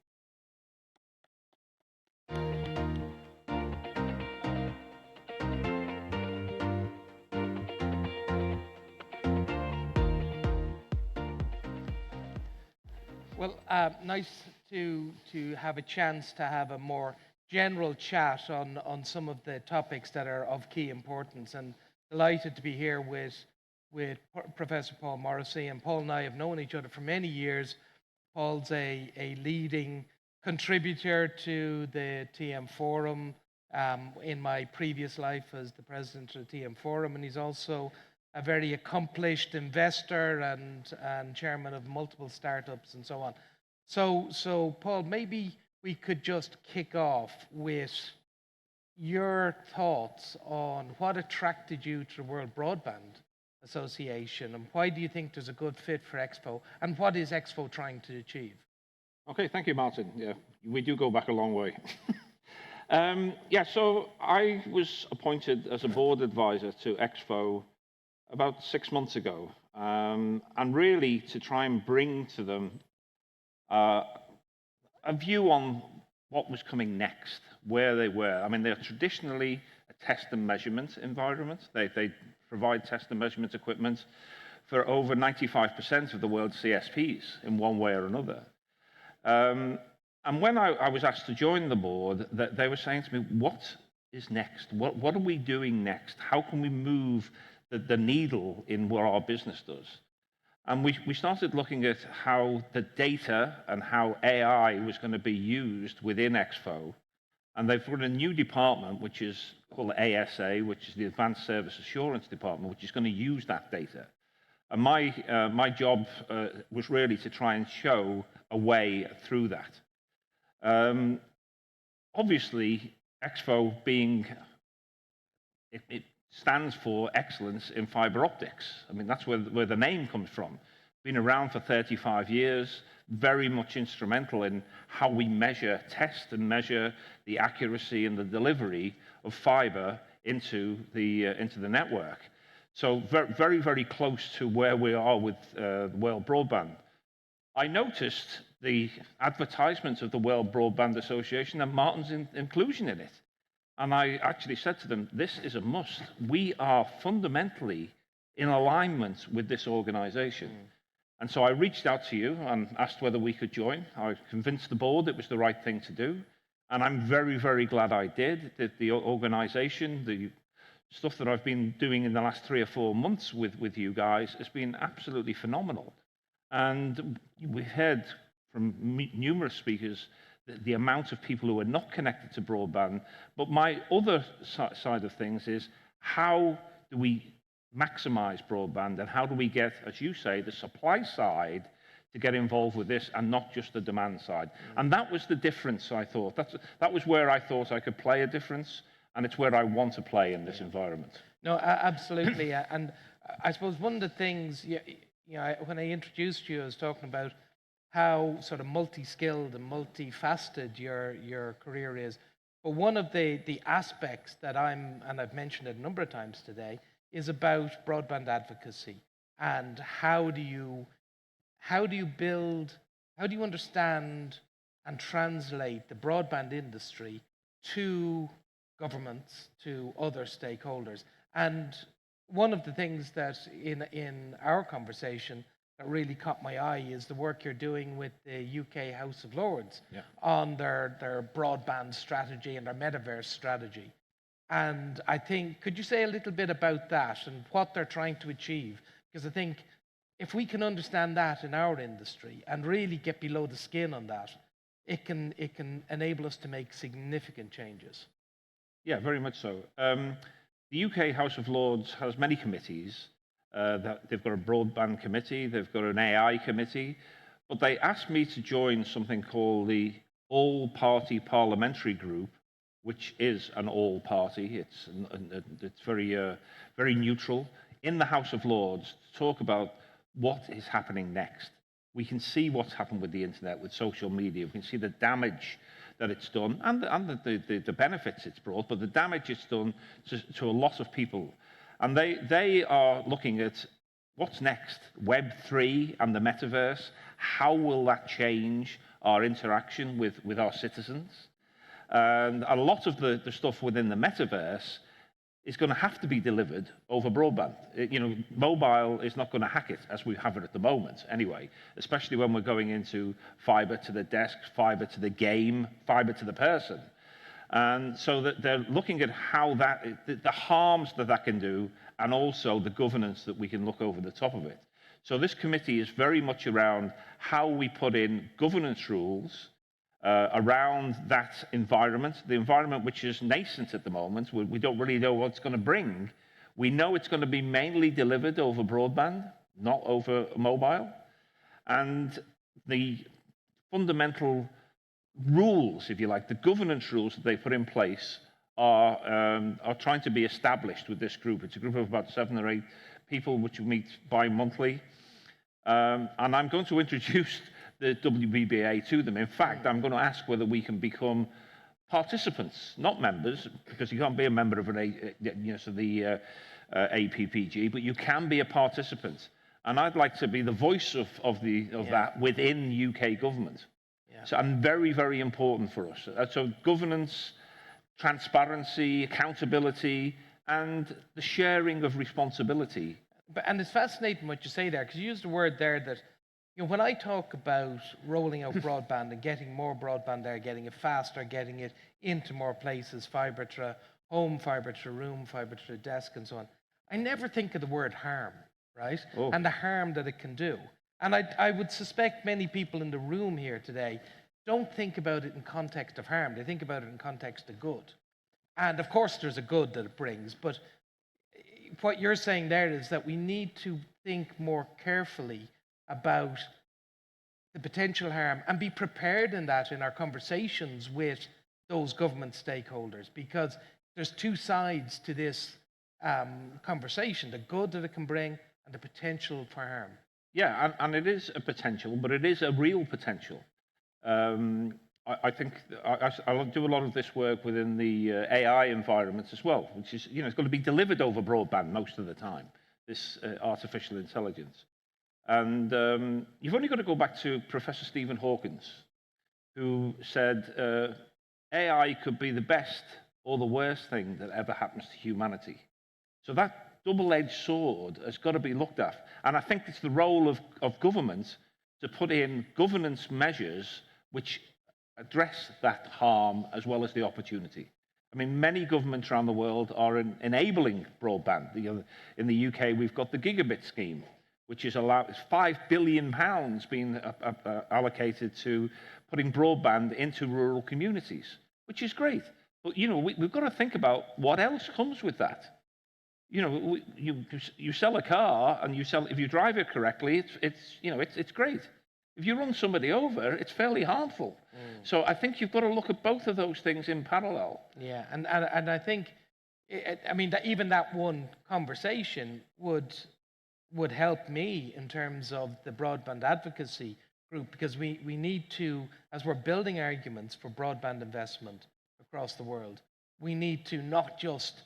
Well, nice to have a chance to have a more general chat on some of the topics that are of key importance. And delighted to be here with Professor Paul Morrissey. And Paul and I have known each other for many years. Paul's a leading contributor to the TM Forum in my previous life as the president of the TM Forum, and he's also a very accomplished investor and chairman of multiple startups and so on. So Paul, maybe we could just kick off with your thoughts on what attracted you to the World Broadband Association, and why do you think there's a good fit for Expo, and what is Expo trying to achieve? Okay, thank you, Martin. Yeah, we do go back a long way. So I was appointed as a board advisor to Expo about 6 months ago, and really to try and bring to them a view on what was coming next, where they were. I mean, they're traditionally a test and measurement environment. They provide test and measurement equipment for over 95% of the world's CSPs in one way or another. And when I was asked to join the board, they were saying to me, what is next? What are we doing next? How can we move the needle in what our business does? And we started looking at how the data and how AI was going to be used within Expo. And they've got a new department, which is called ASA, which is the Advanced Service Assurance Department, which is going to use that data. And my job was really to try and show a way through that. Obviously, Expo being, it stands for excellence in fiber optics. I mean, that's where the name comes from. Been around for 35 years, very much instrumental in how we measure, test and measure the accuracy and the delivery of fiber into the network. So very, very close to where we are with the World Broadband. I noticed the advertisement of the World Broadband Association and Martin's inclusion in it. And I actually said to them, this is a must. We are fundamentally in alignment with this organization. And so I reached out to you and asked whether we could join. I convinced the board it was the right thing to do. And I'm very, very glad I did. That the organization, the stuff that I've been doing in the last 3 or 4 months with you guys has been absolutely phenomenal. And we heard from numerous speakers the amount of people who are not connected to broadband. But my other side of things is, how do we maximize broadband, and how do we get, as you say, the supply side to get involved with this and not just the demand side? And that was the difference, I thought. That was where I thought I could play a difference, and it's where I want to play in this environment. No, absolutely. And I suppose one of the things, when I introduced you, I was talking about how sort of multi-skilled and multifaceted your career is. But one of the aspects that and I've mentioned it a number of times today, is about broadband advocacy, and how do you understand and translate the broadband industry to governments, to other stakeholders. And one of the things that in our conversation that really caught my eye is the work you're doing with the UK House of Lords on their broadband strategy and their metaverse strategy. And I think, could you say a little bit about that and what they're trying to achieve? Because I think if we can understand that in our industry and really get below the skin on that, it can enable us to make significant changes. Yeah, very much so. The UK House of Lords has many committees. They've got a broadband committee, they've got an AI committee, but they asked me to join something called the All-Party Parliamentary Group, which is an all-party. It's very neutral in the House of Lords to talk about what is happening next. We can see what's happened with the internet, with social media. We can see the damage that it's done and the benefits it's brought, but the damage it's done to a lot of people. And they are looking at what's next, Web3 and the metaverse. How will that change our interaction with our citizens? And a lot of the stuff within the metaverse is going to have to be delivered over broadband. Mobile is not going to hack it as we have it at the moment anyway, especially when we're going into fiber to the desk, fiber to the game, fiber to the person. And so that they're looking at how the harms that can do, and also the governance that we can look over the top of it. So this committee is very much around how we put in governance rules around that environment, the environment which is nascent at the moment. We don't really know what it's going to bring. We know it's going to be mainly delivered over broadband, not over mobile. And the fundamental rules, if you like, the governance rules that they put in place are trying to be established with this group. It's a group of about 7 or 8 people which meet bi-monthly. And I'm going to introduce the WBBA to them. In fact, I'm going to ask whether we can become participants, not members, because you can't be a member of the APPG, but you can be a participant. And I'd like to be the voice of that within UK government. So, and very, very important for us. So governance, transparency, accountability, and the sharing of responsibility. And it's fascinating what you say there, because you used the word there that, when I talk about rolling out broadband and getting more broadband there, getting it faster, getting it into more places, fibre to home, fibre to room, fibre to the desk, and so on, I never think of the word harm, right? Oh. And the harm that it can do. And I would suspect many people in the room here today don't think about it in context of harm. They think about it in context of good. And of course, there's a good that it brings. But what you're saying there is that we need to think more carefully about the potential harm and be prepared in that in our conversations with those government stakeholders, because there's two sides to this conversation, the good that it can bring and the potential for harm. Yeah, and it is a potential, but it is a real potential. I think I do a lot of this work within the AI environment as well, which is, it's going to be delivered over broadband most of the time, this artificial intelligence. And you've only got to go back to Professor Stephen Hawkins, who said AI could be the best or the worst thing that ever happens to humanity. So that double-edged sword has got to be looked at. And I think it's the role of government to put in governance measures which address that harm as well as the opportunity. I mean, many governments around the world are enabling broadband. In the UK, we've got the gigabit scheme, which is £5 billion being allocated to putting broadband into rural communities, which is great. But, we've got to think about what else comes with that. You sell a car and if you drive it correctly, it's great. If you run somebody over, it's fairly harmful. So I think you've got to look at both of those things in parallel. Yeah, and I think, even that one conversation would help me in terms of the broadband advocacy group, because we need to, as we're building arguments for broadband investment across the world, we need to not just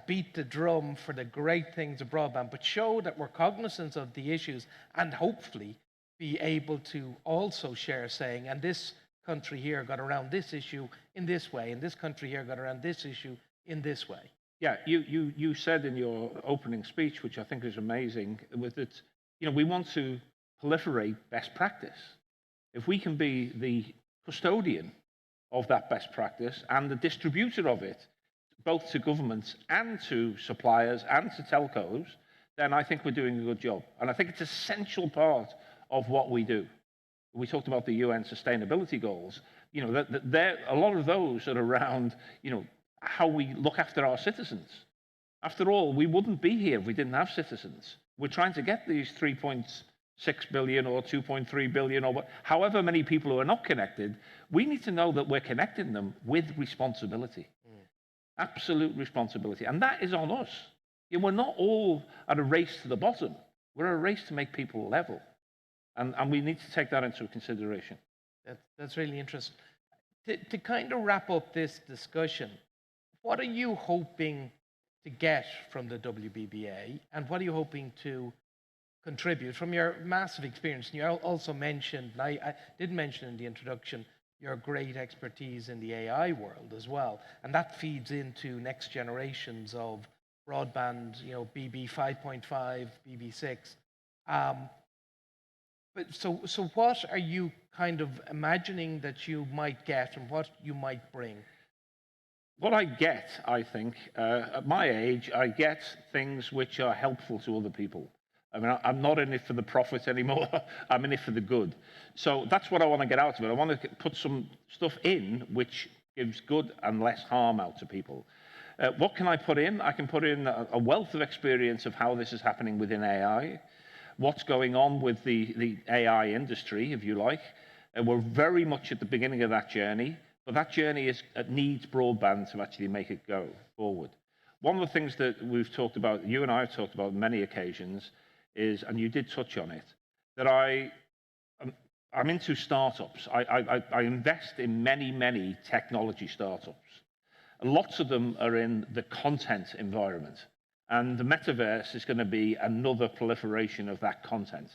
beat the drum for the great things of broadband, but show that we're cognizant of the issues and hopefully be able to also share saying, and this country here got around this issue in this way, and this country here got around this issue in this way. Yeah, you said in your opening speech, which I think is amazing, with it, we want to proliferate best practice. If we can be the custodian of that best practice and the distributor of it, both to governments and to suppliers and to telcos, then I think we're doing a good job. And I think it's an essential part of what we do. We talked about the UN sustainability goals. A lot of those are around, how we look after our citizens. After all, we wouldn't be here if we didn't have citizens. We're trying to get these 3.6 billion or 2.3 billion or however many people who are not connected. We need to know that we're connecting them with responsibility. Absolute responsibility. And that is on us. We're not all at a race to the bottom. We're at a race to make people level. And we need to take that into consideration. That's really interesting. To kind of wrap up this discussion, what are you hoping to get from the WBBA, and what are you hoping to contribute from your massive experience? And you also mentioned, and I did mention in the introduction, your great expertise in the AI world as well, and that feeds into next generations of broadband, BB 5.5, BB 6. But so what are you kind of imagining that you might get and what you might bring? What I get, I think, at my age, I get things which are helpful to other people. I mean, I'm not in it for the profit anymore. I'm in it for the good. So that's what I want to get out of it. I want to put some stuff in which gives good and less harm out to people. What can I put in? I can put in a wealth of experience of how this is happening within AI, what's going on with the AI industry, if you like. We're very much at the beginning of that journey, but that journey needs broadband to actually make it go forward. One of the things that we've talked about, you and I have talked about on many occasions, is, and you did touch on it, that I'm into startups. I invest in many technology startups. Lots of them are in the content environment. And the metaverse is going to be another proliferation of that content.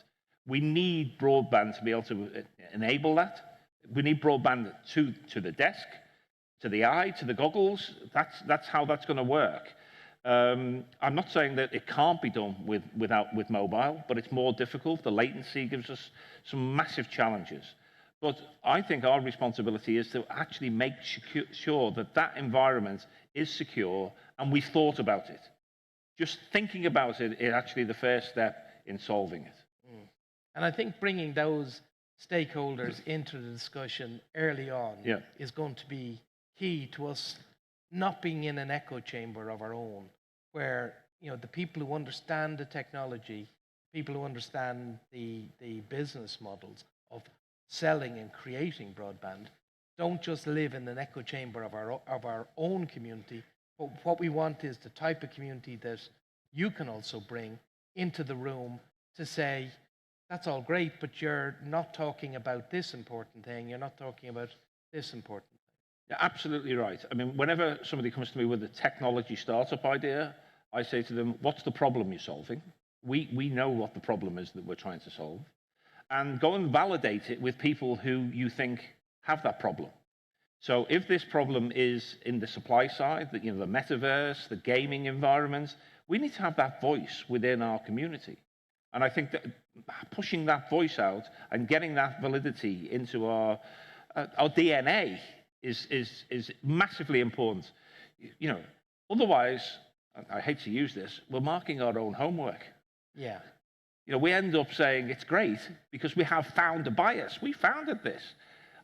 We need broadband to be able to enable that. We need broadband to the desk, to the eye, to the goggles. That's how that's going to work. I'm not saying that it can't be done with mobile, but it's more difficult. The latency gives us some massive challenges. But I think our responsibility is to actually make sure that that environment is secure and we've thought about it. Just thinking about it is actually the first step in solving it. And I think bringing those stakeholders into the discussion early on is going to be key to us not being in an echo chamber of our own, where the people who understand the technology, people who understand the business models of selling and creating broadband, don't just live in an echo chamber of our own community. But what we want is the type of community that you can also bring into the room to say, that's all great, but you're not talking about this important thing. You're not talking about this important thing. Yeah, absolutely right. I mean, whenever somebody comes to me with a technology startup idea, I say to them, what's the problem you're solving? We know what the problem is that we're trying to solve. And go and validate it with people who you think have that problem. So if this problem is in the supply side, the metaverse, the gaming environment, we need to have that voice within our community. And I think that pushing that voice out and getting that validity into our DNA is massively important. Otherwise, I hate to use this, we're marking our own homework. Yeah. We end up saying it's great because we have found a bias. We founded this.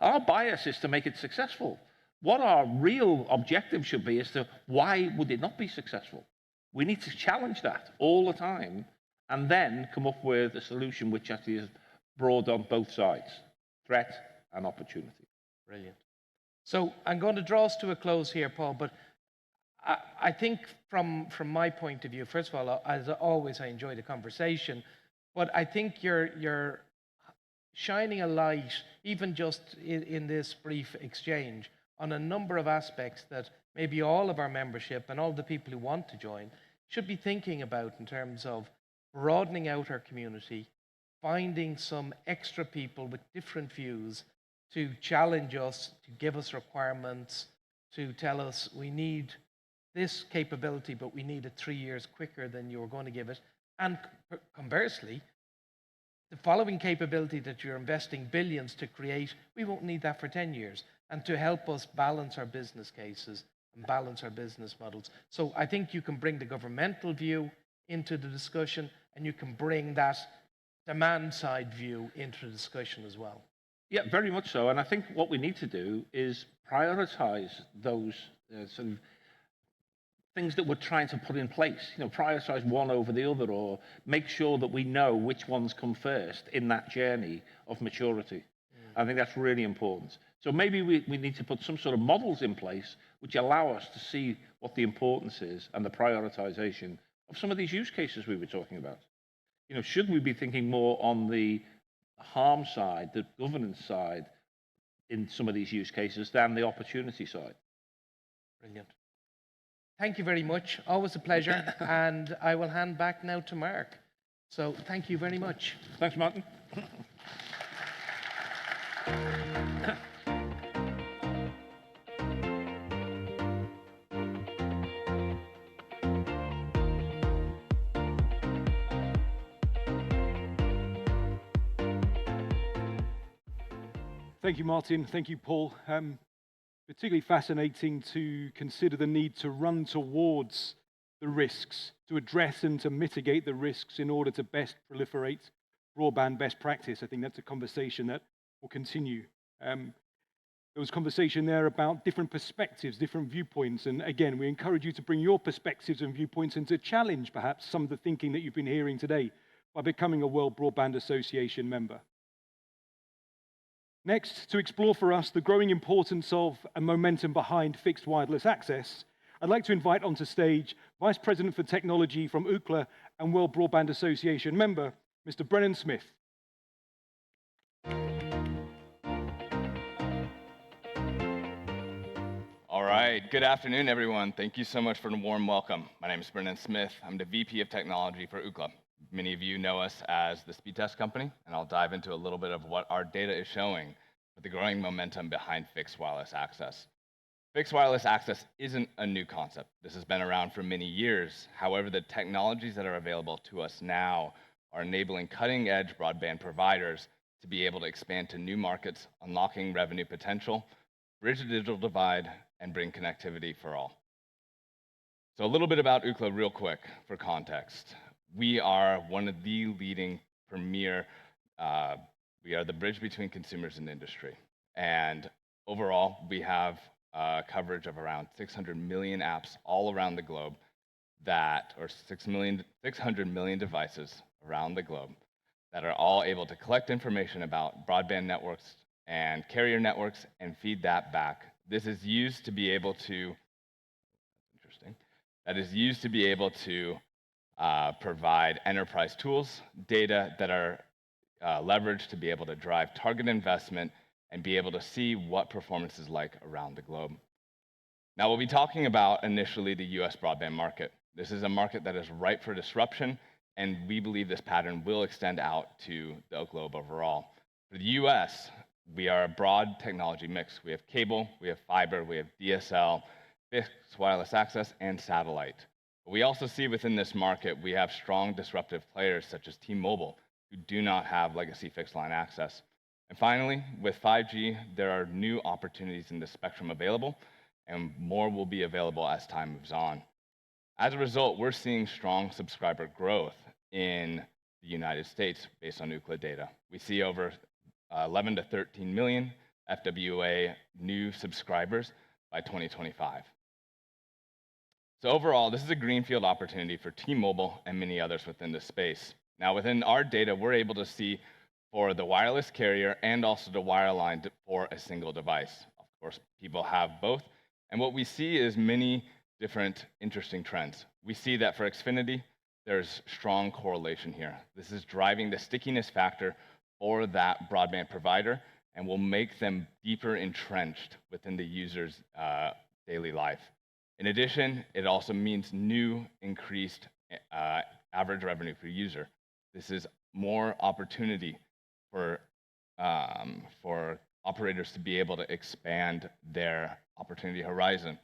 Our bias is to make it successful. What our real objective should be is to why would it not be successful? We need to challenge that all the time and then come up with a solution which actually is broad on both sides, threat and opportunity. Brilliant. So I'm going to draw us to a close here, Paul, but I think from my point of view, first of all, as always, I enjoy the conversation, but I think you're shining a light, even just in this brief exchange, on a number of aspects that maybe all of our membership and all the people who want to join should be thinking about in terms of broadening out our community, finding some extra people with different views to challenge us, to give us requirements, to tell us we need this capability, but we need it 3 years quicker than you were going to give it. And conversely, the following capability that you're investing billions to create, we won't need that for 10 years. And to help us balance our business cases and balance our business models. So I think you can bring the governmental view into the discussion, and you can bring that demand side view into the discussion as well. Yeah, very much so. And I think what we need to do is prioritize those sort of things that we're trying to put in place. Prioritize one over the other, or make sure that we know which ones come first in that journey of maturity. I think that's really important. So maybe we need to put some sort of models in place which allow us to see what the importance is and the prioritization of some of these use cases we were talking about. Should we be thinking more on the harm side, the governance side in some of these use cases than the opportunity side? Brilliant. Thank you very much. Always a pleasure. And I will hand back now to Mark. So thank you very much. Thanks, Martin. Thank you, Martin. Thank you, Paul. Particularly fascinating to consider the need to run towards the risks, to address and to mitigate the risks in order to best proliferate broadband best practice. I think that's a conversation that will continue. There was conversation there about different perspectives, different viewpoints, and again, we encourage you to bring your perspectives and viewpoints and to challenge perhaps some of the thinking that you've been hearing today by becoming a World Broadband Association member. Next, to explore for us the growing importance of and momentum behind fixed wireless access, I'd like to invite onto stage Vice President for Technology from Ookla and World Broadband Association member, Mr. Brennan Smith. All right, good afternoon, everyone. Thank you so much for the warm welcome. My name is Brennan Smith. I'm the VP of Technology for Ookla. Many of you know us as the speed test company, and I'll dive into a little bit of what our data is showing with the growing momentum behind fixed wireless access. Fixed wireless access isn't a new concept. This has been around for many years. However, the technologies that are available to us now are enabling cutting-edge broadband providers to be able to expand to new markets, unlocking revenue potential, bridge the digital divide, and bring connectivity for all. So a little bit about Ookla real quick for context. We are one of the leading premier, we are the bridge between consumers and industry. And overall, we have coverage of around 600 million apps all around the globe or 600 million devices around the globe that are all able to collect information about broadband networks and carrier networks and feed that back. This is used to be able to, provide enterprise tools, data that are leveraged to be able to drive target investment and be able to see what performance is like around the globe. Now, we'll be talking about initially the US broadband market. This is a market that is ripe for disruption, and we believe this pattern will extend out to the globe overall. For the US, we are a broad technology mix. We have cable, we have fiber, we have DSL, fixed wireless access, and satellite. We also see within this market, we have strong disruptive players such as T-Mobile, who do not have legacy fixed line access. And finally, with 5G, there are new opportunities in the spectrum available, and more will be available as time moves on. As a result, we're seeing strong subscriber growth in the United States based on Ookla data. We see over 11 to 13 million FWA new subscribers by 2025. So overall, this is a greenfield opportunity for T-Mobile and many others within this space. Now, within our data, we're able to see for the wireless carrier and also the wireline for a single device. Of course, people have both. And what we see is many different interesting trends. We see that for Xfinity, there's strong correlation here. This is driving the stickiness factor for that broadband provider and will make them deeper entrenched within the user's daily life. In addition, it also means new increased average revenue per user. This is more opportunity for operators to be able to expand their opportunity horizon.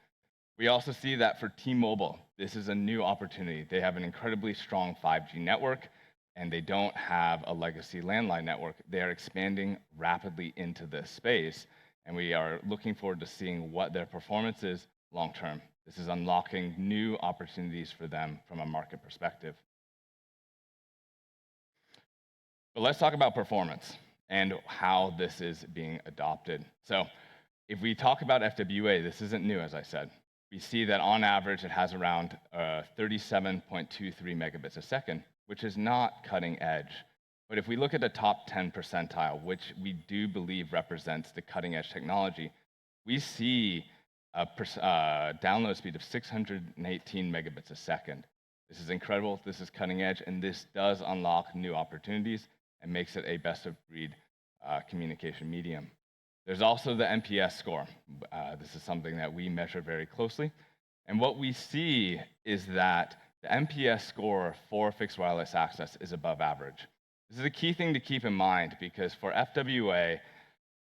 We also see that for T-Mobile, this is a new opportunity. They have an incredibly strong 5G network, and they don't have a legacy landline network. They are expanding rapidly into this space, and we are looking forward to seeing what their performance is long term. This is unlocking new opportunities for them from a market perspective. But let's talk about performance and how this is being adopted. So if we talk about FWA, this isn't new, as I said. We see that on average, it has around 37.23 megabits a second, which is not cutting edge. But if we look at the top 10 percentile, which we do believe represents the cutting edge technology, we see a download speed of 618 megabits a second. This is incredible, this is cutting edge, and this does unlock new opportunities and makes it a best of breed communication medium. There's also the NPS score. This is something that we measure very closely. And what we see is that the NPS score for fixed wireless access is above average. This is a key thing to keep in mind because for FWA,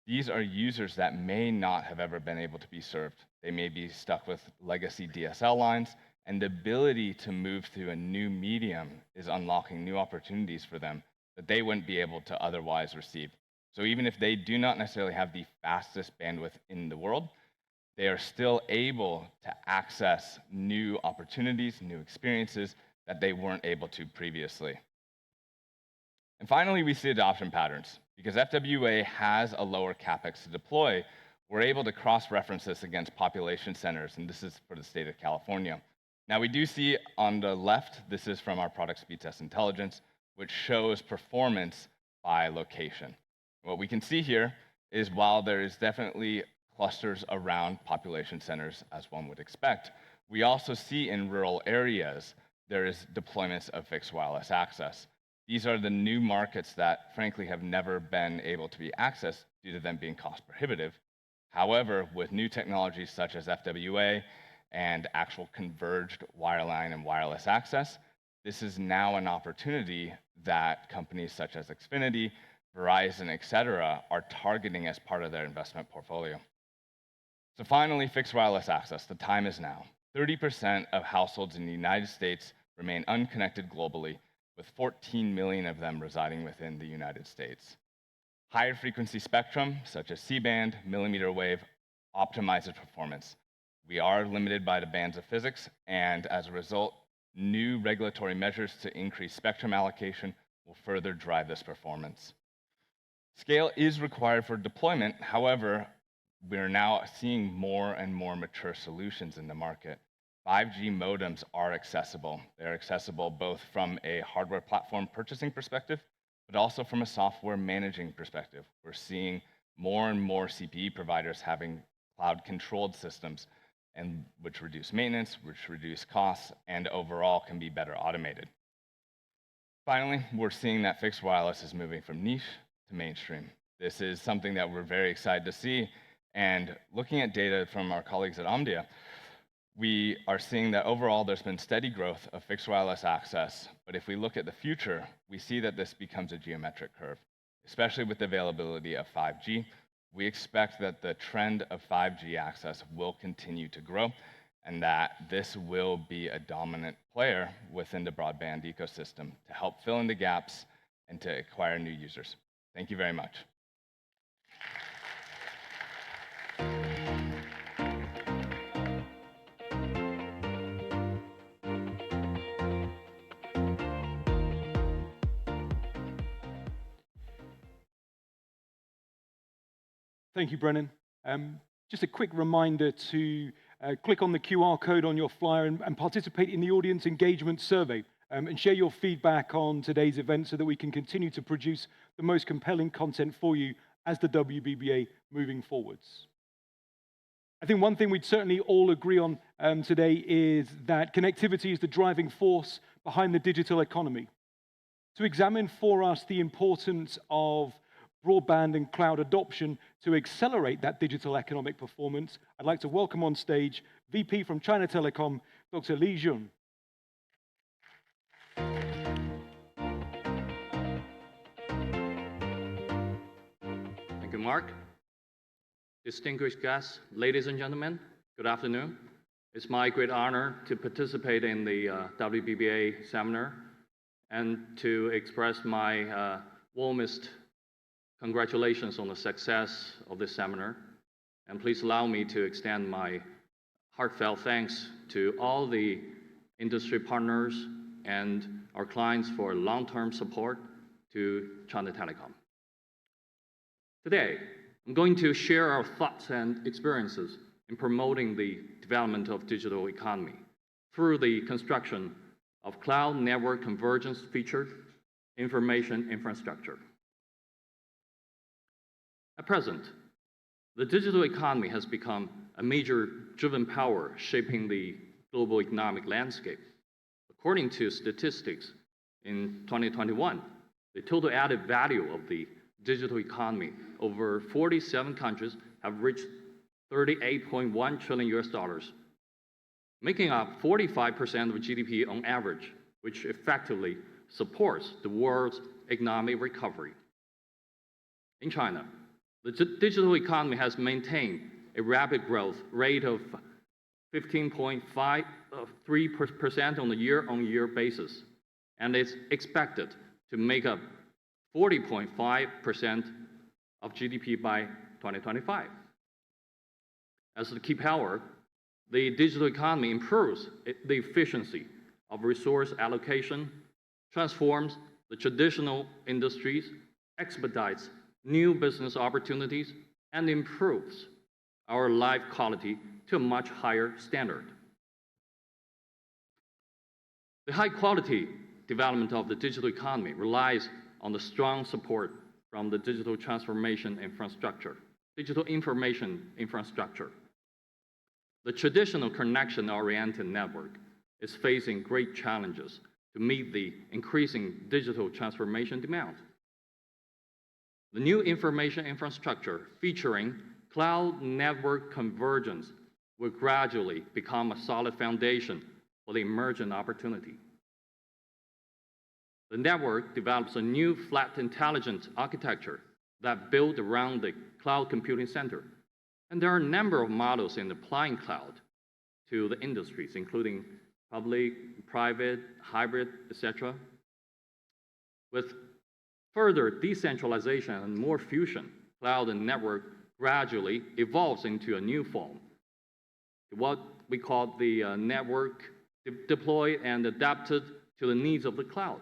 these are users that may not have ever been able to be served. They may be stuck with legacy DSL lines, and the ability to move through a new medium is unlocking new opportunities for them that they wouldn't be able to otherwise receive. So even if they do not necessarily have the fastest bandwidth in the world, they are still able to access new opportunities, new experiences that they weren't able to previously. And finally, we see adoption patterns. Because FWA has a lower capex to deploy, we're able to cross-reference this against population centers, and this is for the state of California. Now, we do see on the left, this is from our product speed test intelligence, which shows performance by location. What we can see here is while there is definitely clusters around population centers, as one would expect, we also see in rural areas there is deployments of fixed wireless access. These are the new markets that, frankly, have never been able to be accessed due to them being cost prohibitive. However, with new technologies such as FWA and actual converged wireline and wireless access, this is now an opportunity that companies such as Xfinity, Verizon, et cetera, are targeting as part of their investment portfolio. So finally, fixed wireless access. The time is now. 30% of households in the United States remain unconnected globally, with 14 million of them residing within the United States. Higher frequency spectrum, such as C-band, millimeter wave, optimizes performance. We are limited by the bands of physics, and as a result, new regulatory measures to increase spectrum allocation will further drive this performance. Scale is required for deployment. However, we're now seeing more and more mature solutions in the market. 5G modems are accessible. They're accessible both from a hardware platform purchasing perspective, but also from a software managing perspective. We're seeing more and more CPE providers having cloud-controlled systems, and which reduce maintenance, which reduce costs, and overall can be better automated. Finally, we're seeing that fixed wireless is moving from niche to mainstream. This is something that we're very excited to see. And looking at data from our colleagues at Omdia, we are seeing that overall there's been steady growth of fixed wireless access. But if we look at the future, we see that this becomes a geometric curve, especially with the availability of 5G. We expect that the trend of 5G access will continue to grow, and that this will be a dominant player within the broadband ecosystem to help fill in the gaps and to acquire new users. Thank you very much. Thank you, Brennan. Just a quick reminder to click on the QR code on your flyer and participate in the audience engagement survey and share your feedback on today's event so that we can continue to produce the most compelling content for you as the WBBA moving forwards. I think one thing we'd certainly all agree on today is that connectivity is the driving force behind the digital economy. To examine for us the importance of broadband and cloud adoption to accelerate that digital economic performance, I'd like to welcome on stage VP from China Telecom, Dr. Li Jun. Thank you, Mark. Distinguished guests, ladies and gentlemen, good afternoon. It's my great honor to participate in the WBBA seminar and to express my warmest congratulations on the success of this seminar. And please allow me to extend my heartfelt thanks to all the industry partners and our clients for long-term support to China Telecom. Today, I'm going to share our thoughts and experiences in promoting the development of digital economy through the construction of cloud network convergence featured information infrastructure. At present, the digital economy has become a major driven power shaping the global economic landscape. According to statistics, in 2021, the total added value of the digital economy over 47 countries have reached $38.1 trillion, making up 45% of GDP on average, which effectively supports the world's economic recovery. In China, the digital economy has maintained a rapid growth rate of 15.3% on a year-on-year basis, and is expected to make up 40.5% of GDP by 2025. As the key power, the digital economy improves the efficiency of resource allocation, transforms the traditional industries, expedites new business opportunities, and improves our life quality to a much higher standard. The high-quality development of the digital economy relies on the strong support from the digital transformation infrastructure, digital information infrastructure. The traditional connection-oriented network is facing great challenges to meet the increasing digital transformation demand. The new information infrastructure featuring cloud network convergence will gradually become a solid foundation for the emergent opportunity. The network develops a new flat intelligent architecture that built around the cloud computing center. And there are a number of models in applying cloud to the industries, including public, private, hybrid, etc. With further decentralization and more fusion, cloud and network gradually evolves into a new form, what we call the network deployed and adapted to the needs of the cloud.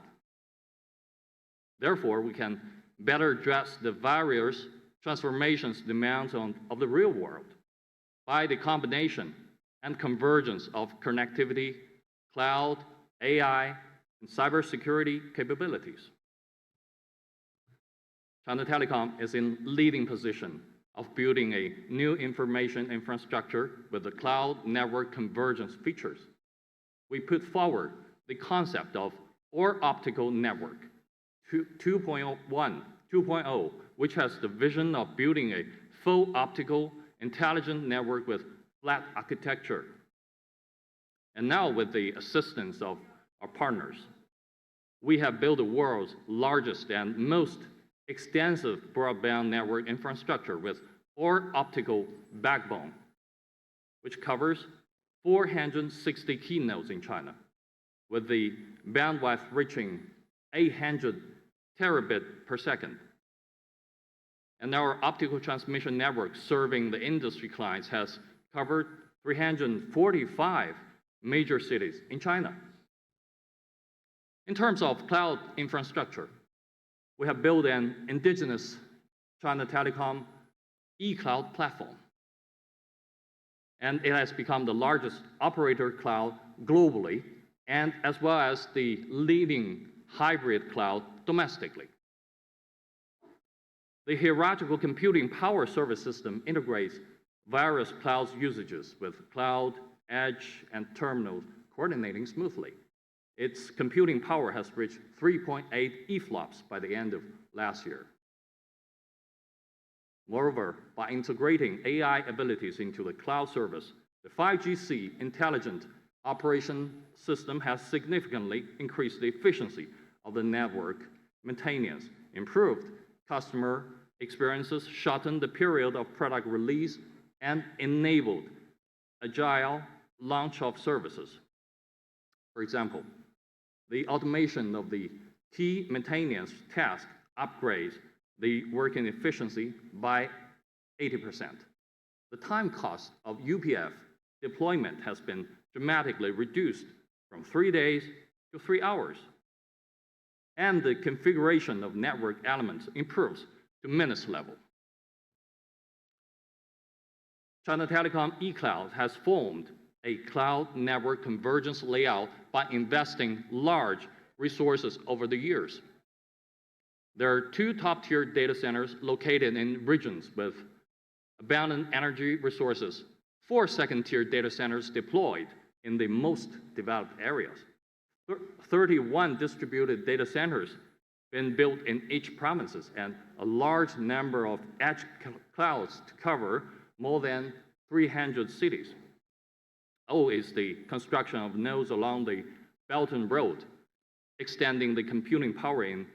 Therefore, we can better address the various transformations demands of the real world by the combination and convergence of connectivity, cloud, AI, and cybersecurity capabilities. China Telecom is in leading position of building a new information infrastructure with the cloud network convergence features. We put forward the concept of optical network 2.0, which has the vision of building a full optical intelligent network with flat architecture. And now, with the assistance of our partners, we have built the world's largest and most extensive broadband network infrastructure with optical backbone, which covers 460 key nodes in China, with the bandwidth reaching 800 terabit per second. And our optical transmission network serving the industry clients has covered 345 major cities in China. In terms of cloud infrastructure, we have built an indigenous China Telecom e-cloud platform. And it has become the largest operator cloud globally, and as well as the leading hybrid cloud domestically. The hierarchical computing power service system integrates various cloud usages with cloud, edge, and terminals coordinating smoothly. Its computing power has reached 3.8 EFLOPS by the end of last year. Moreover, by integrating AI abilities into the cloud service, the 5GC intelligent operation system has significantly increased the efficiency of the network maintenance, improved customer experiences, shortened the period of product release, and enabled agile launch of services. For example, the automation of the key maintenance task upgrades the working efficiency by 80%. The time cost of UPF deployment has been dramatically reduced from 3 days to 3 hours. And the configuration of network elements improves to minutes level. China Telecom eCloud has formed a cloud network convergence layout by investing large resources over the years. There are 2 top-tier data centers located in regions with abundant energy resources, 4 second-tier data centers deployed in the most developed areas, 31 distributed data centers been built in each provinces, and a large number of edge clouds to cover more than 300 cities. O is the construction of nodes along the Belt and Road, extending the computing power in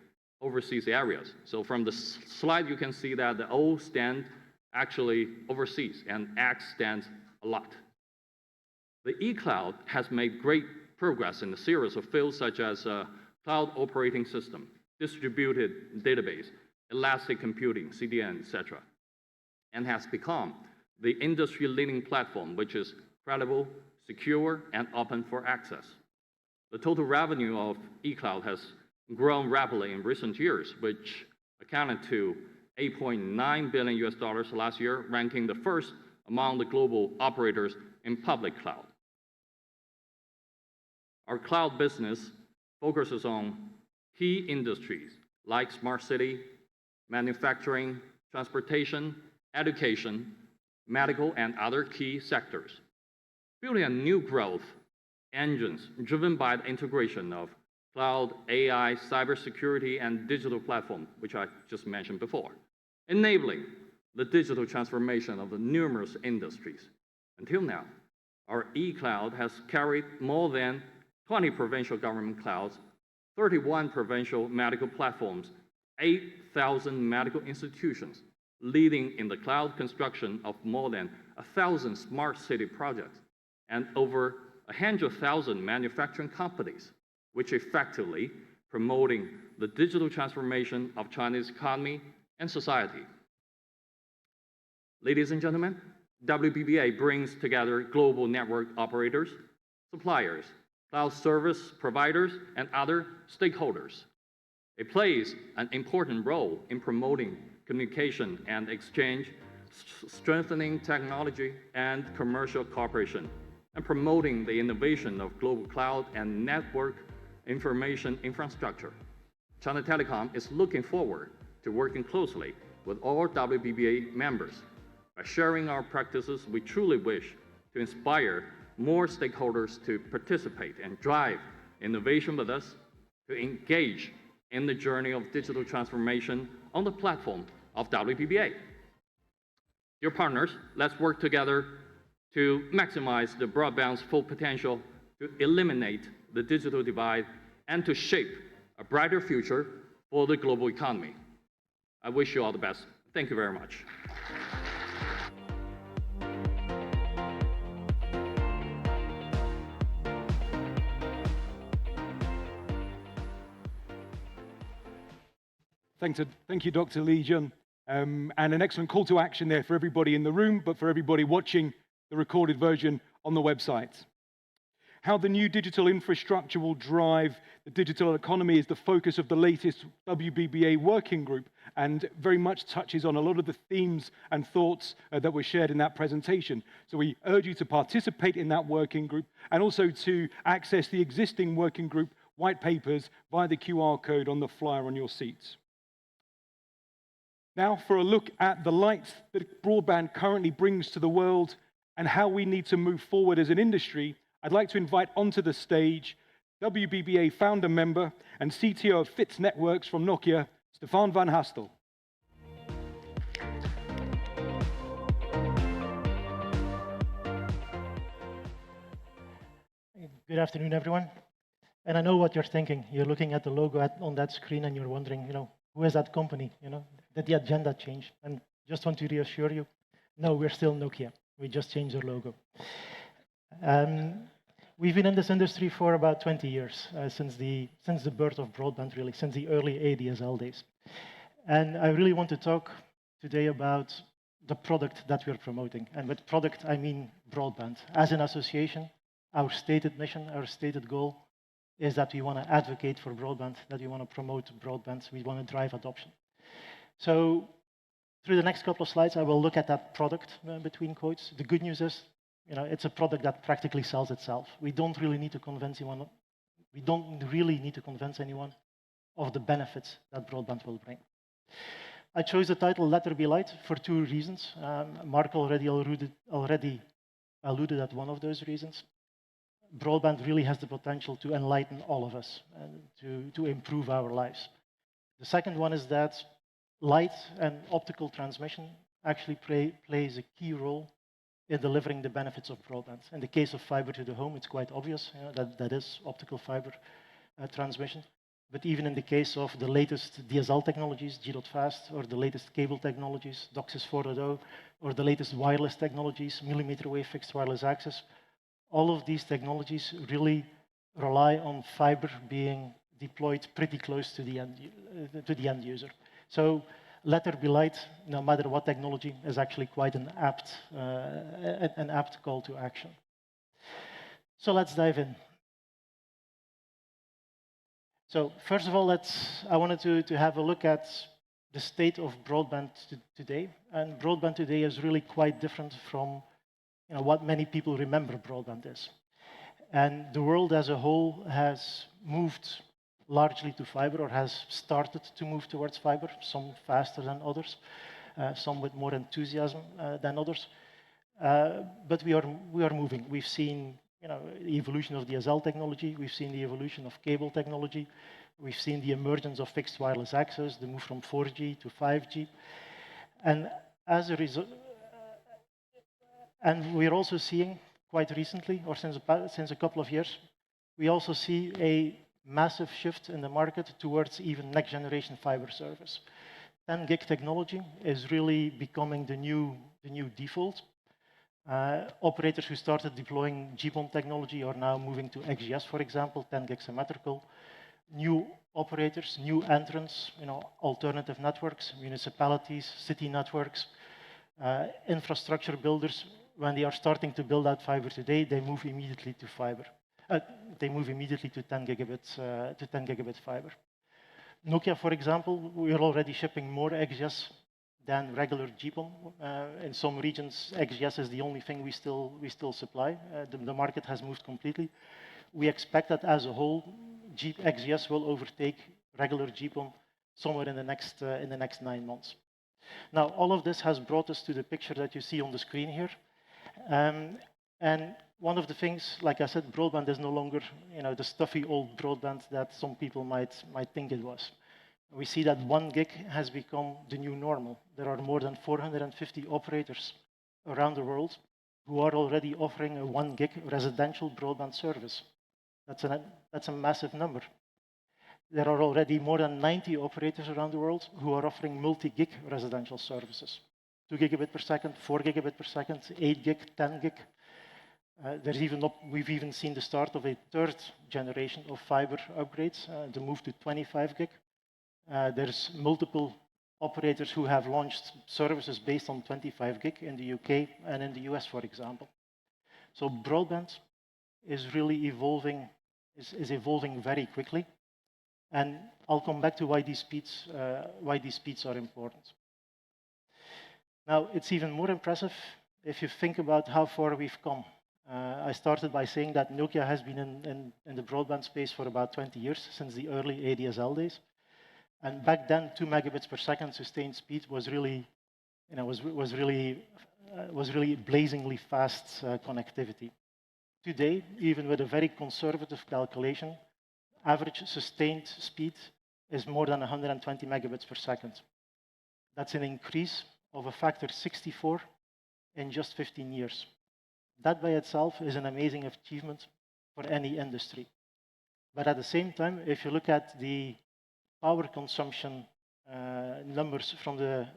overseas areas. So from the slide, you can see that the O stand actually overseas, and X stands a lot. The eCloud has made great progress in a series of fields such as cloud operating system, distributed database, elastic computing, CDN, etc., and has become the industry-leading platform, which is credible, secure, and open for access. The total revenue of eCloud has grown rapidly in recent years, which accounted to $8.9 billion last year, ranking the first among the global operators in public cloud. Our cloud business focuses on key industries like smart city, manufacturing, transportation, education, medical, and other key sectors, building a new growth engines driven by the integration of cloud, AI, cybersecurity, and digital platform, which I just mentioned before, enabling the digital transformation of the numerous industries. Until now, our eCloud has carried more than 20 provincial government clouds, 31 provincial medical platforms, 8,000 medical institutions, leading in the cloud construction of more than 1,000 smart city projects, and over 100,000 manufacturing companies, which effectively promoting the digital transformation of China's economy and society. Ladies and gentlemen, WBBA brings together global network operators, suppliers, cloud service providers, and other stakeholders. It plays an important role in promoting communication and exchange, strengthening technology and commercial cooperation, and promoting the innovation of global cloud and network information infrastructure. China Telecom is looking forward to working closely with all WBBA members. By sharing our practices, we truly wish to inspire more stakeholders to participate and drive innovation with us, to engage in the journey of digital transformation on the platform of WBBA. Dear partners, let's work together to maximize the broadband's full potential, to eliminate the digital divide, and to shape a brighter future for the global economy. I wish you all the best. Thank you very much. Thank you, Dr. Li Jun. And an excellent call to action there for everybody in the room, but for everybody watching the recorded version on the website. How the new digital infrastructure will drive the digital economy is the focus of the latest WBBA working group, and very much touches on a lot of the themes and thoughts that were shared in that presentation. So we urge you to participate in that working group, and also to access the existing working group white papers via the QR code on the flyer on your seats. Now for a look at the light that broadband currently brings to the world and how we need to move forward as an industry, I'd like to invite onto the stage WBBA founder member and CTO of FITS Networks from Nokia, Stefan van Hastel. Good afternoon, everyone. And I know what you're thinking. You're looking at the logo on that screen and you're wondering, who is that company? Did the agenda change? And just want to reassure you, no, we're still Nokia. We just changed our logo. We've been in this industry for about 20 years, since the birth of broadband, really, since the early ADSL days. And I really want to talk today about the product that we're promoting. And with product, I mean broadband. As an association, our stated mission, our stated goal is that we want to advocate for broadband, that we want to promote broadband, we want to drive adoption. So through the next couple of slides, I will look at that product between quotes. The good news is, it's a product that practically sells itself. We don't really need to convince anyone. We don't really need to convince anyone of the benefits that broadband will bring. I chose the title "Let There Be Light" for two reasons. Mark already alluded at one of those reasons. Broadband really has the potential to enlighten all of us and to improve our lives. The second one is that light and optical transmission actually plays a key role in delivering the benefits of broadband. In the case of fiber to the home, it's quite obvious that is optical fiber transmission. But even in the case of the latest DSL technologies, G.fast, or the latest cable technologies, DOCSIS 4.0, or the latest wireless technologies, millimeter wave fixed wireless access, all of these technologies really rely on fiber being deployed pretty close to the end user. So let there be light, no matter what technology, is actually quite an apt call to action. So let's dive in. So first of all, I wanted to have a look at the state of broadband today. And broadband today is really quite different from what many people remember broadband is. And the world as a whole has moved largely to fiber, or has started to move towards fiber, some faster than others, some with more enthusiasm than others. But we are moving. We've seen the evolution of DSL technology. We've seen the evolution of cable technology. We've seen the emergence of fixed wireless access, the move from 4G to 5G. And as a result, and we're also seeing quite recently, or since a couple of years, we also see a massive shift in the market towards even next generation fiber service. 10 gig technology is really becoming the new default. Operators who started deploying GPON technology are now moving to XGS, for example, 10 gig symmetrical. New operators, new entrants, alternative networks, municipalities, city networks, infrastructure builders, when they are starting to build out fiber today, they move immediately to fiber. They move immediately to 10 gigabit fiber. Nokia, for example, we are already shipping more XGS than regular GPON. In some regions, XGS is the only thing we still supply. The market has moved completely. We expect that as a whole, XGS will overtake regular GPON somewhere in the next 9 months. Now, all of this has brought us to the picture that you see on the screen here. And one of the things, like I said, broadband is no longer the stuffy old broadband that some people might think it was. We see that 1 gig has become the new normal. There are more than 450 operators around the world who are already offering a 1 gig residential broadband service. That's a massive number. There are already more than 90 operators around the world who are offering multi-gig residential services. 2 gigabit per second, 4 gigabit per second, 8 gig, 10 gig. We've even seen the start of a third generation of fiber upgrades, the move to 25 gig. There's multiple operators who have launched services based on 25 gig in the UK and in the US, for example. So broadband is really evolving, is evolving very quickly. And I'll come back to why these speeds are important. Now, it's even more impressive if you think about how far we've come. I started by saying that Nokia has been in the broadband space for about 20 years, since the early ADSL days. And back then, 2 megabits per second sustained speed was really, was really blazingly fast connectivity. Today, even with a very conservative calculation, average sustained speed is more than 120 megabits per second. That's an increase of a factor 64 in just 15 years. That by itself is an amazing achievement for any industry. But at the same time, if you look at the power consumption numbers from the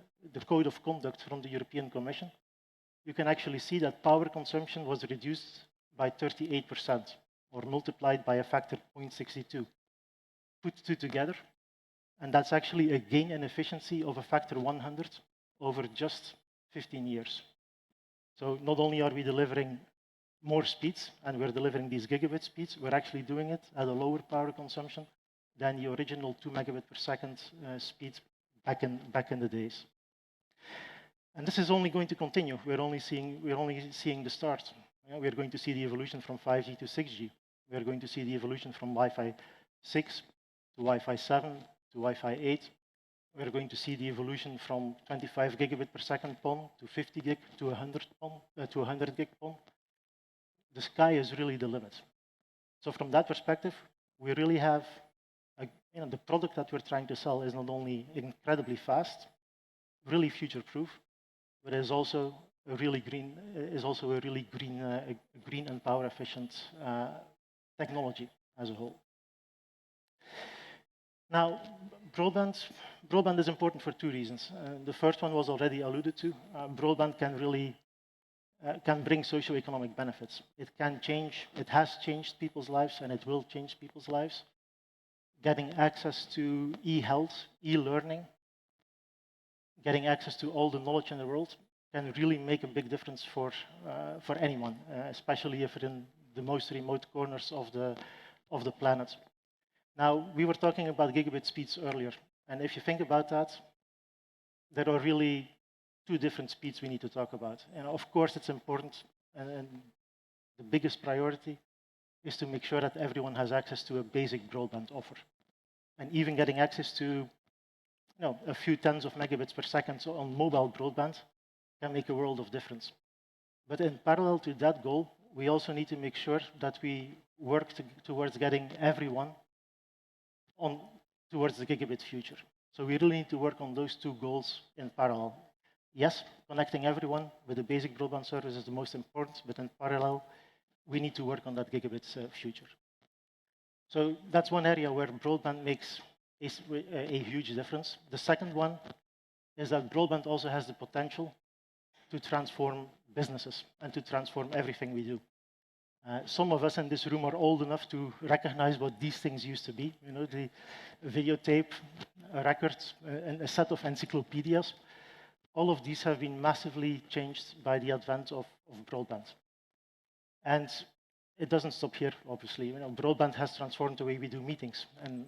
Code of Conduct from the European Commission, you can actually see that power consumption was reduced by 38%, or multiplied by a factor 0.62. Put two together, and that's actually a gain in efficiency of a factor 100 over just 15 years. So not only are we delivering more speeds, and we're delivering these gigabit speeds, we're actually doing it at a lower power consumption than the original 2 megabit per second speed back in the days. And this is only going to continue. We're only seeing the start. We're going to see the evolution from 5G to 6G. We're going to see the evolution from Wi-Fi 6 to Wi-Fi 7 to Wi-Fi 8. We're going to see the evolution from 25 gigabit per second PON to 50 gig to 100 PON, to 100 gig PON. The sky is really the limit. So from that perspective, we really have the product that we're trying to sell is not only incredibly fast, really future-proof, but is also a really green, green and power-efficient technology as a whole. Now, broadband is important for two reasons. The first one was already alluded to. Broadband can really bring socioeconomic benefits. It has changed people's lives, and it will change people's lives. Getting access to e-health, e-learning, getting access to all the knowledge in the world can really make a big difference for anyone, especially if you're in the most remote corners of the planet. Now, we were talking about gigabit speeds earlier, and if you think about that, there are really two different speeds we need to talk about. And of course, it's important, and the biggest priority is to make sure that everyone has access to a basic broadband offer. And even getting access to a few tens of megabits per second on mobile broadband can make a world of difference. But in parallel to that goal, we also need to make sure that we work towards getting everyone towards the gigabit future. So we really need to work on those two goals in parallel. Yes, connecting everyone with a basic broadband service is the most important, but in parallel, we need to work on that gigabit future. So that's one area where broadband makes a huge difference. The second one is that broadband also has the potential to transform businesses and to transform everything we do. Some of us in this room are old enough to recognize what these things used to be. You know, the videotape, records, and a set of encyclopedias. All of these have been massively changed by the advent of broadband. And it doesn't stop here, obviously. You know, broadband has transformed the way we do meetings and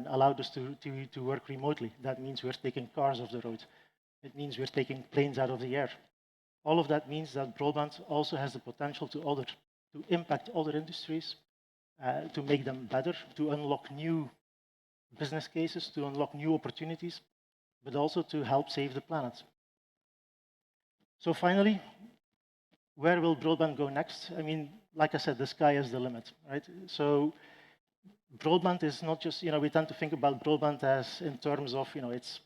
allowed us to work remotely. That means we're taking cars off the road. It means we're taking planes out of the air. All of that means that broadband also has the potential to impact other industries, to make them better, to unlock new business cases, to unlock new opportunities, but also to help save the planet. So finally, where will broadband go next? I mean, like I said, the sky is the limit, right? So broadband is not just, we tend to think about broadband as in terms of, it's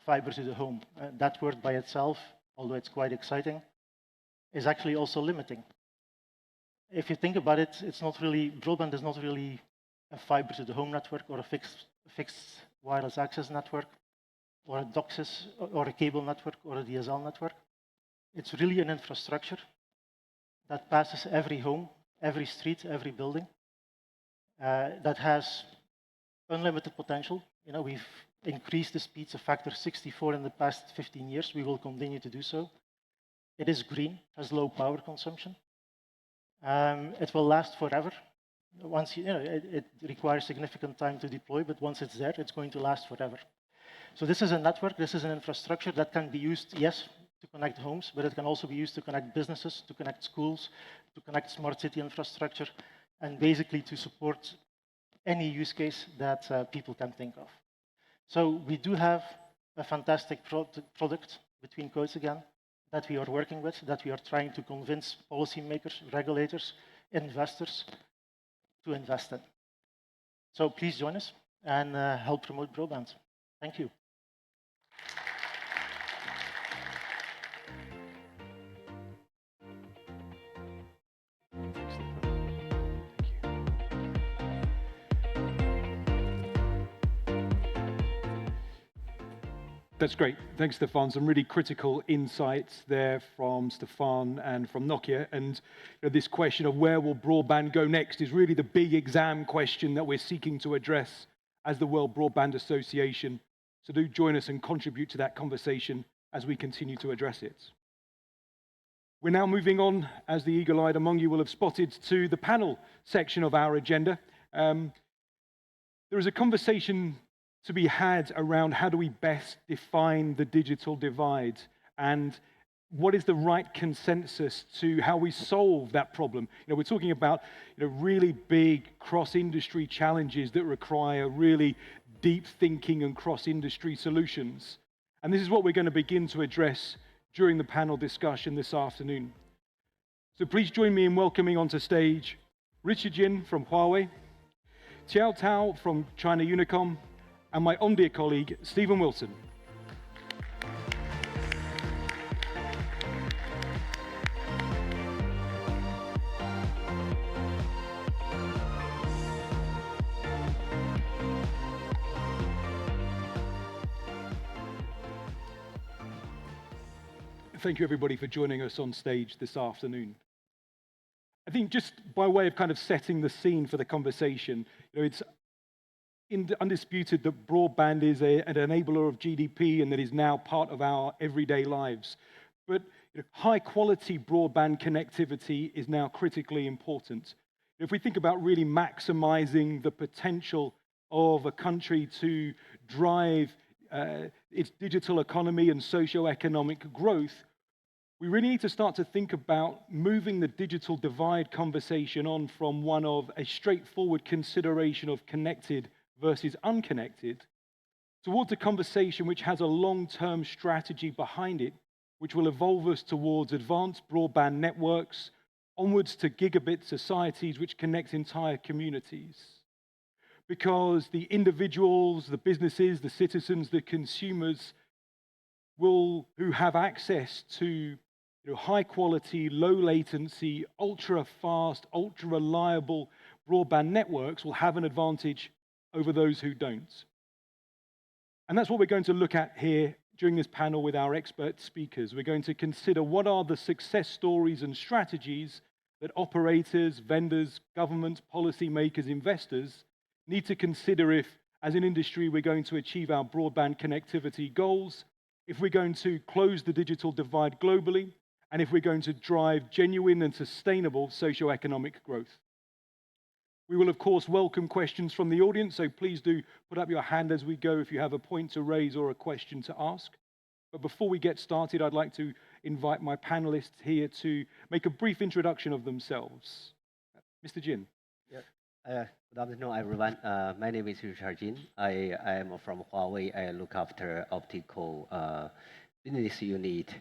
fiber to the home. That word by itself, although it's quite exciting, is actually also limiting. If you think about it, broadband is not really a fiber to the home network or a fixed wireless access network or a DOCSIS or a cable network or a DSL network. It's really an infrastructure that passes every home, every street, every building, that has unlimited potential. We've increased the speeds a factor 64 in the past 15 years. We will continue to do so. It is green, has low power consumption. It will last forever. Once it requires significant time to deploy, but once it's there, it's going to last forever. So this is a network, this is an infrastructure that can be used, yes, to connect homes, but it can also be used to connect businesses, to connect schools, to connect smart city infrastructure, and basically to support any use case that people can think of. So we do have a fantastic product between quotes again that we are working with, that we are trying to convince policymakers, regulators, investors to invest in. So please join us and help promote broadband. Thank you. That's great. Thanks, Stefan. Some really critical insights there from Stefan and from Nokia. And this question of where will broadband go next is really the big exam question that we're seeking to address as the World Broadband Association. So do join us and contribute to that conversation as we continue to address it. We're now moving on, as the eagle-eyed among you will have spotted, to the panel section of our agenda. There is a conversation to be had around how do we best define the digital divide and what is the right consensus to how we solve that problem. We're talking about really big cross-industry challenges that require really deep thinking and cross-industry solutions. And this is what we're going to begin to address during the panel discussion this afternoon. So please join me in welcoming onto stage Richard Jin from Huawei, Qiao Tao from China Unicom, and my own dear colleague, Stephen Wilson. Thank you, everybody, for joining us on stage this afternoon. I think just by way of kind of setting the scene for the conversation, it's undisputed that broadband is an enabler of GDP and that is now part of our everyday lives. But high-quality broadband connectivity is now critically important. If we think about really maximizing the potential of a country to drive its digital economy and socio-economic growth, we really need to start to think about moving the digital divide conversation on from one of a straightforward consideration of connected versus unconnected towards a conversation which has a long-term strategy behind it, which will evolve us towards advanced broadband networks, onwards to gigabit societies which connect entire communities. Because the individuals, the businesses, the citizens, the consumers who have access to high quality, low latency, ultra fast, ultra reliable broadband networks will have an advantage over those who don't. And that's what we're going to look at here during this panel with our expert speakers. We're going to consider what are the success stories and strategies that operators, vendors, governments, policymakers, investors need to consider if, as an industry, we're going to achieve our broadband connectivity goals, if we're going to close the digital divide globally, and if we're going to drive genuine and sustainable socioeconomic growth. We will, of course, welcome questions from the audience, so please do put up your hand as we go if you have a point to raise or a question to ask. But before we get started, I'd like to invite my panelists here to make a brief introduction of themselves. Mr. Jin. Good afternoon, everyone. My name is Richard Jin. I am from Huawei. I look after optical business unit,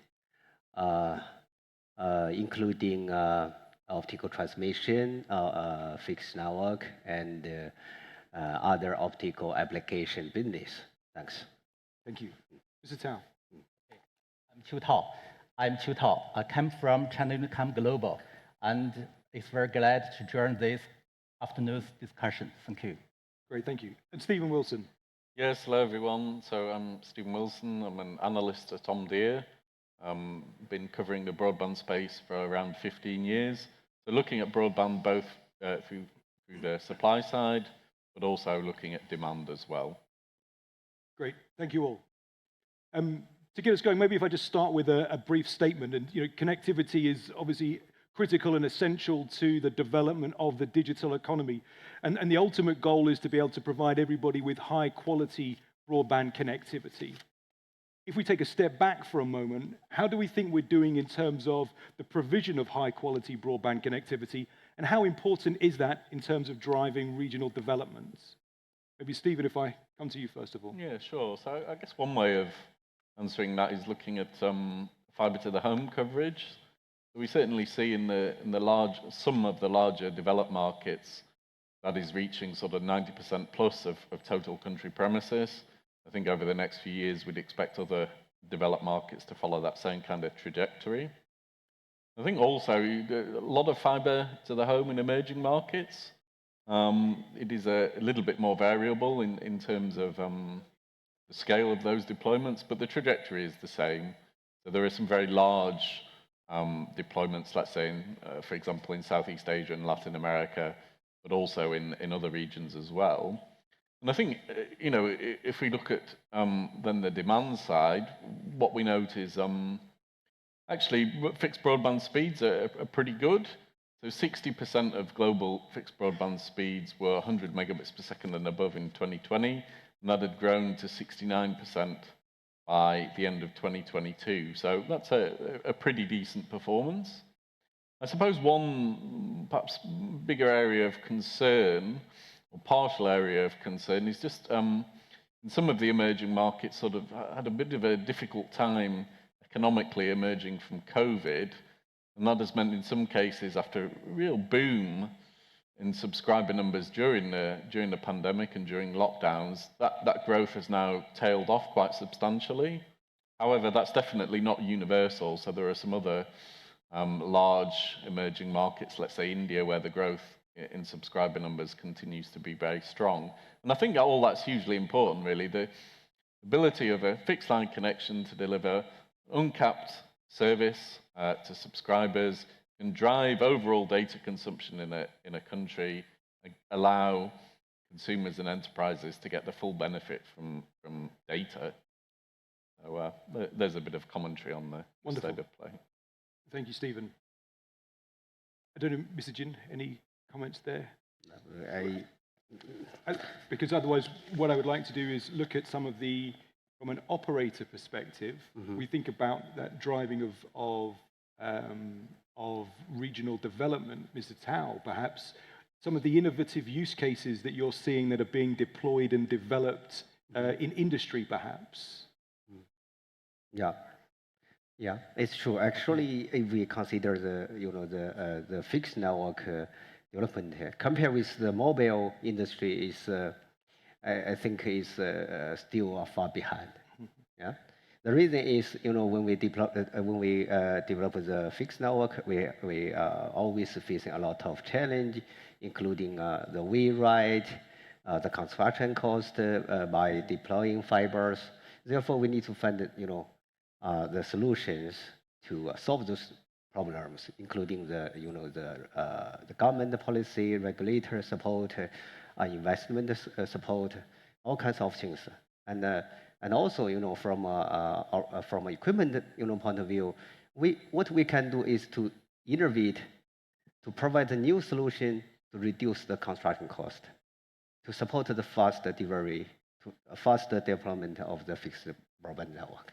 including optical transmission, fixed network, and other optical application business. Thanks. Thank you. Mr. Tao. I'm Qiu Tao. I come from China Unicom Global, and it's very glad to join this afternoon's discussion. Thank you. Great, thank you. And Stephen Wilson. Yes, hello everyone. So I'm Stephen Wilson. I'm an analyst at Tom Deere. Been covering the broadband space for around 15 years. So looking at broadband both through the supply side, but also looking at demand as well. Great, thank you all. To get us going, maybe if I just start with a brief statement. And connectivity is obviously critical and essential to the development of the digital economy. And the ultimate goal is to be able to provide everybody with high quality broadband connectivity. If we take a step back for a moment, how do we think we're doing in terms of the provision of high quality broadband connectivity, and how important is that in terms of driving regional developments? Maybe Stephen, if I come to you first of all. Yeah, sure. So I guess one way of answering that is looking at fiber to the home coverage. We certainly see in some of the larger developed markets that is reaching sort of 90% plus of total country premises. I think over the next few years, we'd expect other developed markets to follow that same kind of trajectory. I think also a lot of fiber to the home in emerging markets. It is a little bit more variable in terms of the scale of those deployments, but the trajectory is the same. So there are some very large deployments, let's say, for example, in Southeast Asia and Latin America, but also in other regions as well. And I think, if we look at then the demand side, what we note is actually fixed broadband speeds are pretty good. So 60% of global fixed broadband speeds were 100 megabits per second and above in 2020, and that had grown to 69% by the end of 2022. So that's a pretty decent performance. I suppose one perhaps bigger area of concern, or partial area of concern, is just in some of the emerging markets sort of had a bit of a difficult time economically emerging from COVID. And that has meant in some cases, after a real boom in subscriber numbers during the pandemic and during lockdowns, that growth has now tailed off quite substantially. However, that's definitely not universal. So there are some other large emerging markets, let's say India, where the growth in subscriber numbers continues to be very strong. And I think all that's hugely important, really. The ability of a fixed line connection to deliver uncapped service to subscribers can drive overall data consumption in a country, allow consumers and enterprises to get the full benefit from data. So there's a bit of commentary on the Wonderful. state of play. Thank you, Stephen. I don't know, Mr. Jin, any comments there? Because otherwise, what I would like to do is look at some of the, from an operator perspective, we think about that driving of regional development. Mr. Tao, perhaps some of the innovative use cases that you're seeing that are being deployed and developed in industry, perhaps. Yeah, it's true. Actually, if we consider the fixed network development here, compared with the mobile industry, I think is still far behind. Yeah, the reason is when we develop the fixed network, we are always facing a lot of challenge, including the rewrite, the construction cost by deploying fibers. Therefore, we need to find the solutions to solve those problems, including the government policy, regulator support, investment support, all kinds of things, and also from an equipment point of view, what we can do is to innovate, to provide a new solution to reduce the construction cost, to support the faster delivery, to faster deployment of the fixed broadband network.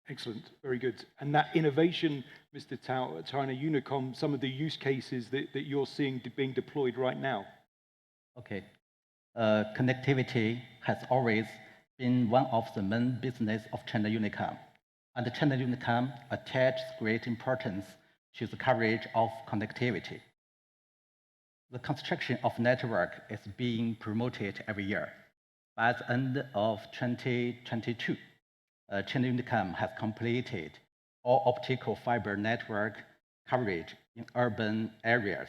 Excellent, very good. And that innovation, Mr. Tao, at China Unicom, some of the use cases that you're seeing being deployed right now. Okay. Connectivity has always been one of the main business of China Unicom. And China Unicom attaches great importance to the coverage of connectivity. The construction of network is being promoted every year. By the end of 2022, China Unicom has completed all optical fiber network coverage in urban areas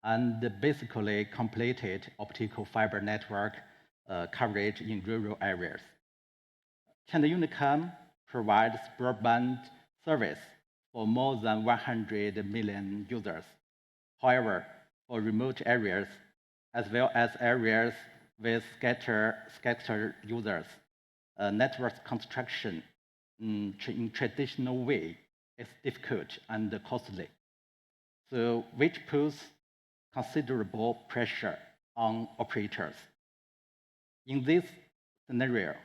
and basically completed optical fiber network coverage in rural areas. China Unicom provides broadband service for more than 100 million users. However, for remote areas, as well as areas with scattered users, network construction in traditional way is difficult and costly, so which puts considerable pressure on operators. In this scenario,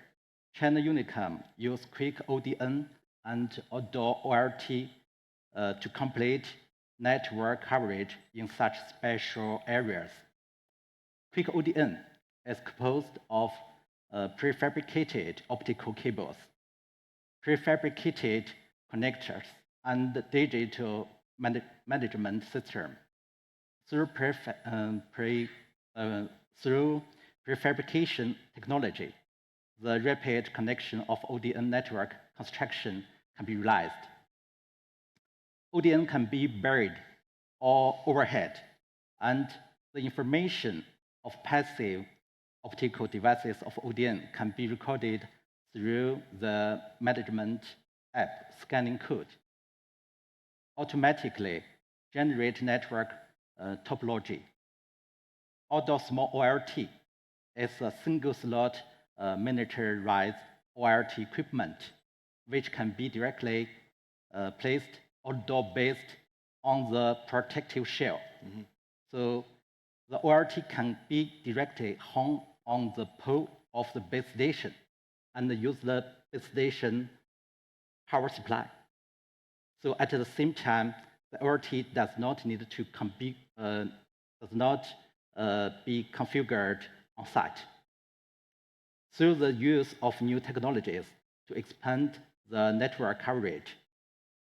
China Unicom used quick ODN and outdoor OLT to complete network coverage in such special areas. Quick ODN is composed of prefabricated optical cables, prefabricated connectors, and digital management system. Through prefabrication technology, the rapid connection of ODN network construction can be realized. ODN can be buried or overhead, and the information of passive optical devices of ODN can be recorded through the management app scanning code. Automatically generate network topology. Outdoor small OLT is a single slot miniaturized OLT equipment which can be directly placed outdoor based on the protective shell. So the OLT can be directly hung on the pole of the base station and use the base station power supply. So at the same time, the OLT does not need to be configured on site. Through the use of new technologies to expand the network coverage,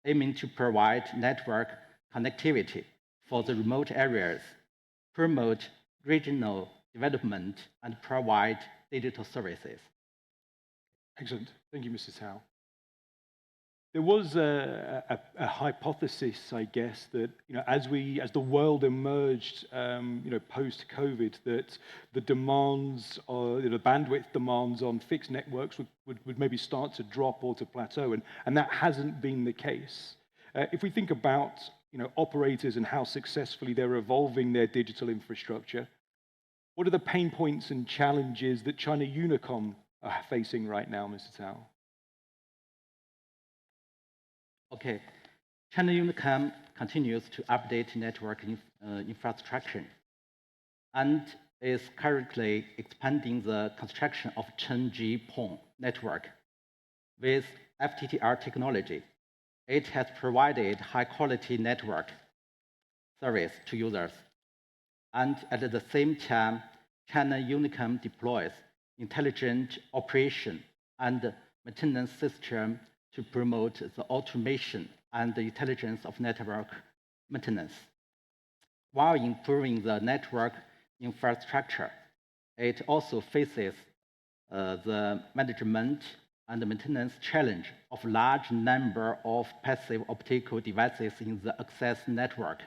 aiming to provide network connectivity for the remote areas, promote regional development, and provide digital services. Excellent. Thank you, Mr. Tao. There was a hypothesis, I guess, that as the world emerged, post-COVID, that the demands, or the bandwidth demands on fixed networks would maybe start to drop or to plateau, and that hasn't been the case. If we think about operators and how successfully they're evolving their digital infrastructure, What are the pain points and challenges that China Unicom are facing right now, Mr. Tao? Okay, China Unicom continues to update network infrastructure and is currently expanding the construction of 10G PON network. With FTTR technology, it has provided high-quality network service to users. And at the same time, China Unicom deploys intelligent operation and maintenance system to promote the automation and the intelligence of network maintenance. While improving the network infrastructure, it also faces the management and the maintenance challenge of large number of passive optical devices in the access network.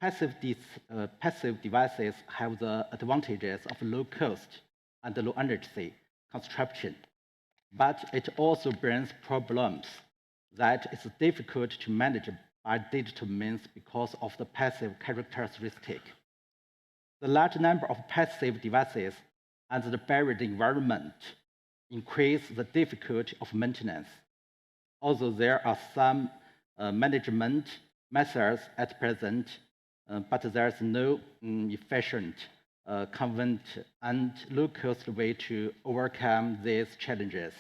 Passive devices have the advantages of low cost and low energy construction, but it also brings problems that it's difficult to manage by digital means because of the passive characteristic. The large number of passive devices and the buried environment increase the difficulty of maintenance. Although there are some management methods at present, but there's no efficient, convenient, and low-cost way to overcome these challenges.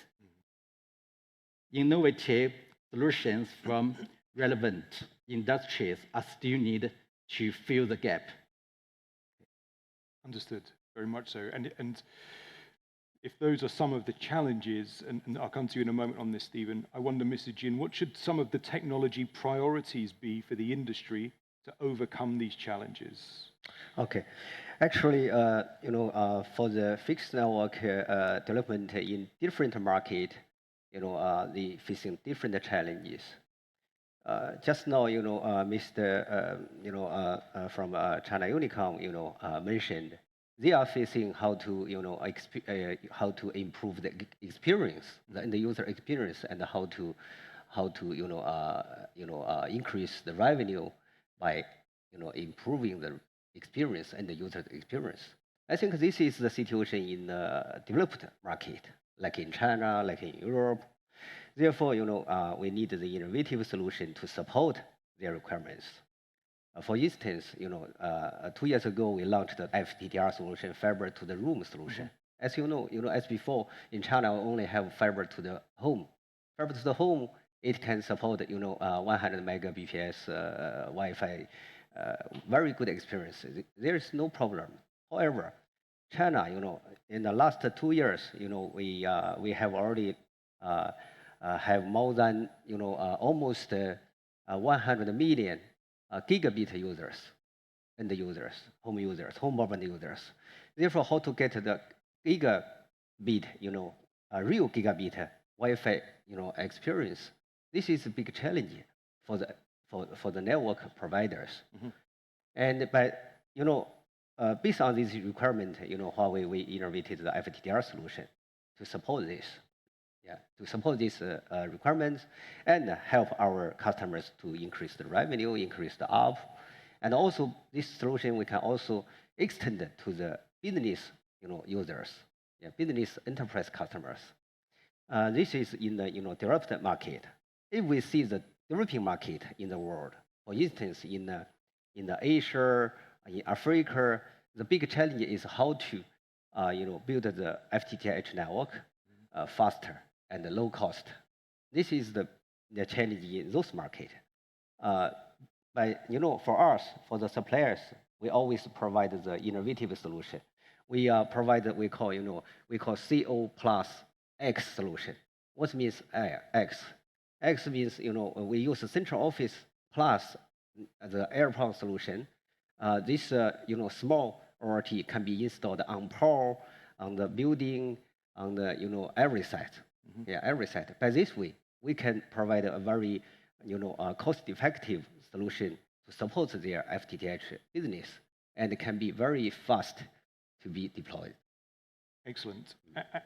Innovative solutions from relevant industries are still needed to fill the gap. Understood, very much so. And if those are some of the challenges, and I'll come to you in a moment on this, Stephen, I wonder, Mr. Jin, what should some of the technology priorities be for the industry to overcome these challenges? Okay, actually, for the fixed network development in different market, they facing different challenges. Just now, Mr. From China Unicom, mentioned they are facing how to, how to improve the experience, the user experience, and how to, increase the revenue by, improving the experience and the user experience. I think this is the situation in the developed market, like in China, like in Europe. Therefore, we need the innovative solution to support their requirements. For instance, 2 years ago, we launched the FTTR solution, fiber to the room solution. As you know, as before, in China, we only have fiber to the home. Fiber to the home, it can support, 100 megabps Wi-Fi, very good experience. There is no problem. However, China, in the last 2 years, we have already have more than, almost 100 million gigabit users, and the users, home broadband users. Therefore, how to get the gigabit, a real gigabit Wi-Fi, experience? This is a big challenge for the network providers. And based on this requirement, Huawei, we innovated the FTTR solution to support this. To support these requirements and help our customers to increase the revenue, increase the ARPU. And also, this solution we can also extend it to the business, users, business enterprise customers. This is in the developed market. If we see the developing market in the world, for instance, in the Asia, in Africa, the big challenge is how to build the FTTH network faster and low cost. This is the challenge in those markets. But for us, for the suppliers, we always provide the innovative solution. We provide we call CO plus X solution. What means X? X means we use a central office plus the airport solution. This small ORT can be installed on pole, on the building, on the every site. Every site. By this way, we can provide a very cost-effective solution to support their FTTH business, and it can be very fast to be deployed. Excellent.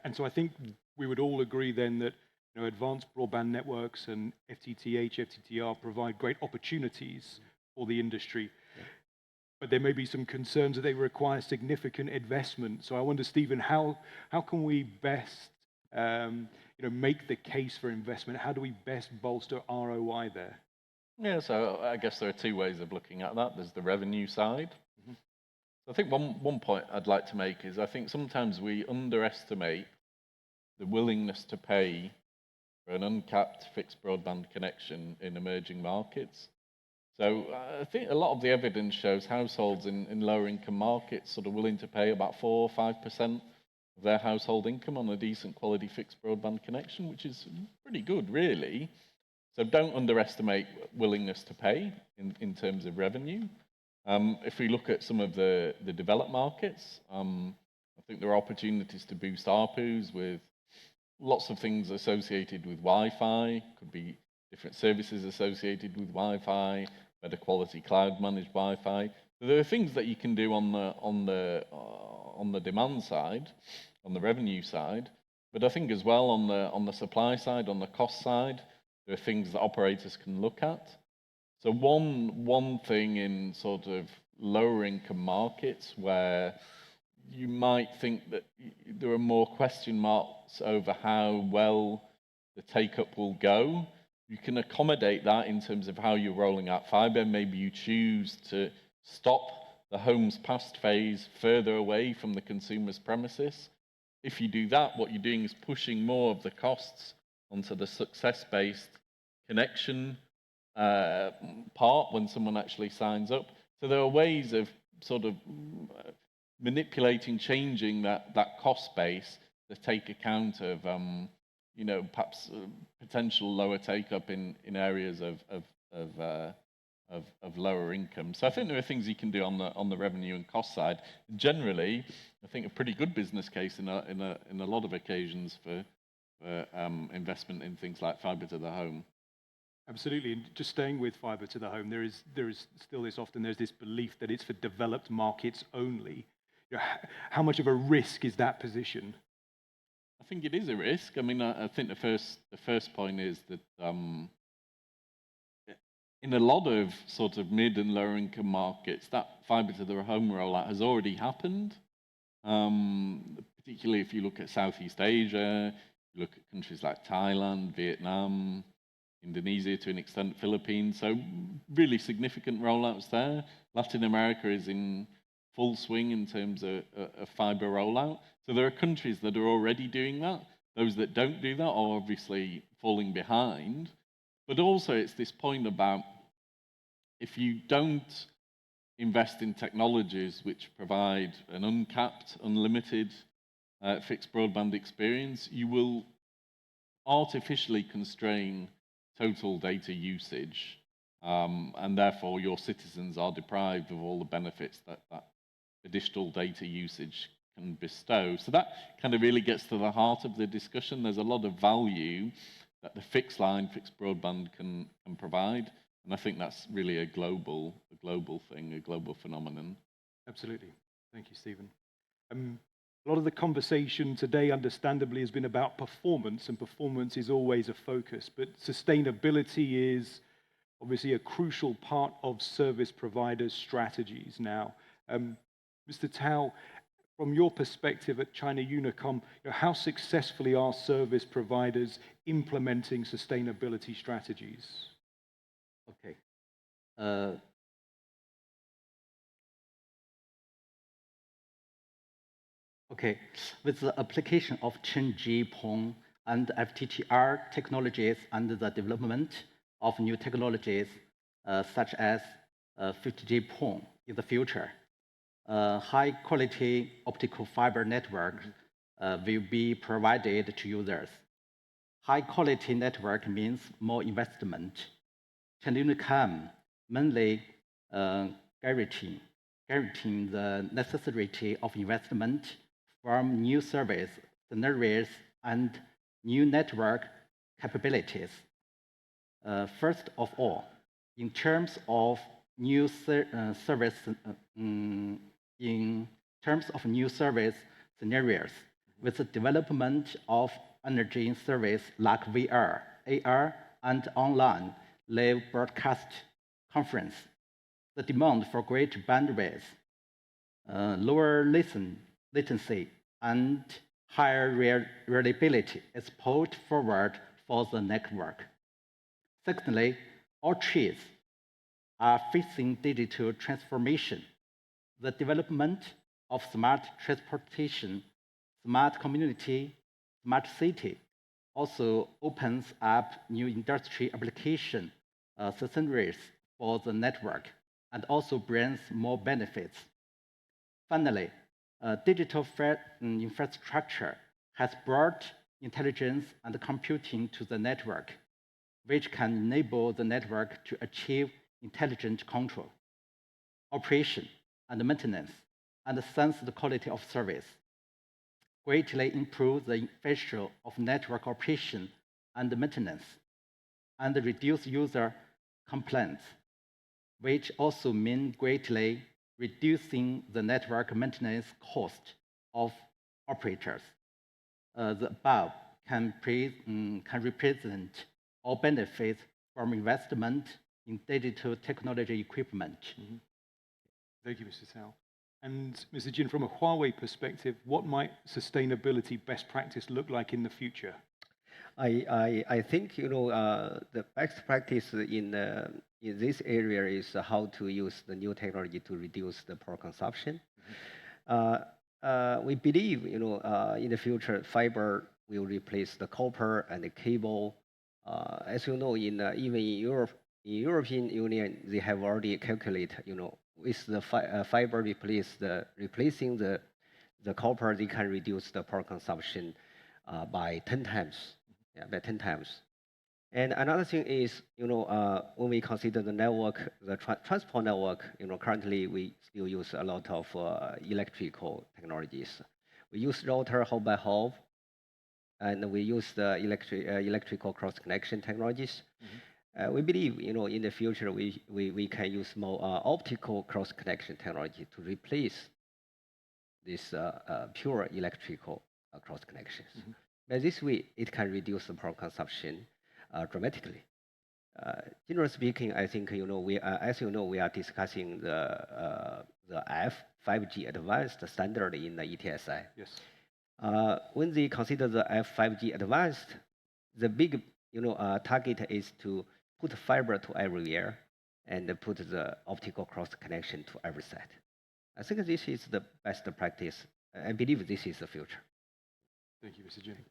And so I think we would all agree then that advanced broadband networks and FTTH, FTTR provide great opportunities for the industry. but there may be some concerns that they require significant investment. So I wonder, Stephen, how can we best make the case for investment? How do we best bolster ROI there? Yeah, so I guess there are two ways of looking at that. There's the revenue side. I think one point I'd like to make is I think sometimes we underestimate the willingness to pay for an uncapped fixed broadband connection in emerging markets. So I think a lot of the evidence shows households in lower income markets sort of willing to pay about 4 or 5% of their household income on a decent quality fixed broadband connection, which is pretty good, really. So don't underestimate willingness to pay in terms of revenue. If we look at some of the developed markets, I think there are opportunities to boost ARPUs with lots of things associated with Wi-Fi. Could be different services associated with Wi-Fi, better quality cloud managed Wi-Fi. So there are things that you can do on the demand side, on the revenue side, but I think as well on the supply side, on the cost side, there are things that operators can look at. So one thing in sort of lower income markets where you might think that there are more question marks over how well the take-up will go, you can accommodate that in terms of how you're rolling out fiber. Maybe you choose to stop the homes passed phase further away from the consumer's premises. If you do that, what you're doing is pushing more of the costs onto the success-based connection part when someone actually signs up. So there are ways of sort of manipulating, changing that cost base to take account of perhaps potential lower take-up in areas of lower income. So I think there are things you can do on the revenue and cost side. Generally, I think a pretty good business case in a lot of occasions for investment in things like fiber to the home. Absolutely, and just staying with fiber to the home, there is still there's this belief that it's for developed markets only. How much of a risk is that position? I think it is a risk. I mean, I think the first point is that in a lot of sort of mid and lower income markets, that fiber to the home rollout has already happened. Particularly if you look at Southeast Asia, you look at countries like Thailand, Vietnam, Indonesia, to an extent, Philippines. So really significant rollouts there. Latin America is in full swing in terms of fiber rollout. So there are countries that are already doing that. Those that don't do that are obviously falling behind. But also it's this point about if you don't invest in technologies which provide an uncapped, unlimited fixed broadband experience, you will artificially constrain total data usage, and therefore your citizens are deprived of all the benefits that additional data usage can bestow. So that kind of really gets to the heart of the discussion. There's a lot of value that the fixed line, fixed broadband can provide, and I think that's really a global thing, a global phenomenon. Absolutely. Thank you, Stephen. A lot of the conversation today, understandably, has been about performance, and performance is always a focus, but sustainability is obviously a crucial part of service providers' strategies now. Mr. Tao, from your perspective at China Unicom, how successfully are service providers implementing sustainability strategies? Okay. Okay, with the application of 10G, PON, and FTTR technologies and the development of new technologies such as 50G PON in the future, high-quality optical fiber network will be provided to users. High-quality network means more investment. China Unicom mainly guaranteeing the necessity of investment from new service scenarios and new network capabilities. First of all, in terms of new service scenarios, with the development of energy service like VR, AR, and online live broadcast conference, the demand for greater bandwidth, lower latency and higher reliability is pulled forward for the network. Secondly, all trades are facing digital transformation. The development of smart transportation, smart community, smart city also opens up new industry application scenarios for the network and also brings more benefits. Finally, digital infrastructure has brought intelligence and computing to the network, which can enable the network to achieve intelligent control, operation, and maintenance, and sense the quality of service, greatly improve the efficiency of network operation and maintenance, and reduce user complaints, which also mean greatly reducing the network maintenance cost of operators. The above can represent all benefits from investment in digital technology equipment. Thank you, Mr. Cao. And Mr. Jin, from a Huawei perspective, what might sustainability best practice look like in the future? I think the best practice in this area is how to use the new technology to reduce the power consumption. We believe in the future fiber will replace the copper and the cable. As you know, even in Europe, in European Union, they have already calculated with the fiber replacing the copper, they can reduce the power consumption by 10 times. Yeah, by 10 times. And another thing is, when we consider the network, the transport network, currently we still use a lot of electrical technologies. We use router hub by hub, and we use the electrical cross connection technologies. We believe, in the future, we can use more optical cross connection technology to replace this pure electrical cross connections. By this way, it can reduce the power consumption dramatically. Generally speaking, I think as you know, we are discussing the F5G advanced standard in the ETSI. Yes. When they consider the F5G advanced, the big target is to put fiber to everywhere and put the optical cross connection to every site. I think this is the best practice. I believe this is the future. Thank you, Mr. Jin.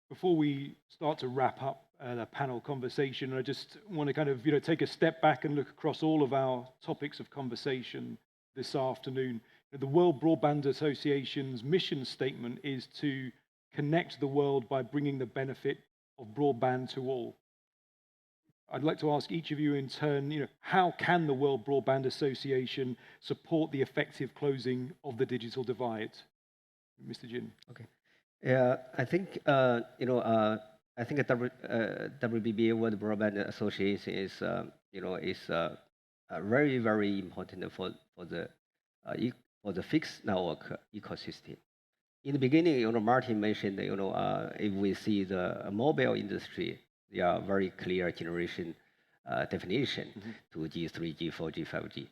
Before we start to wrap up the panel conversation, I just want to kind of take a step back and look across all of our topics of conversation this afternoon. The World Broadband Association's mission statement is to connect the world by bringing the benefit of broadband to all. I'd like to ask each of you in turn, how can the World Broadband Association support the effective closing of the digital divide? Mr. Jin. Okay. Yeah, I think WBBA World Broadband Association is very, very important for the fixed network ecosystem. In the beginning, Martin mentioned if we see the mobile industry, there are very clear generation definition: 2G, 3G, 4G, 5G.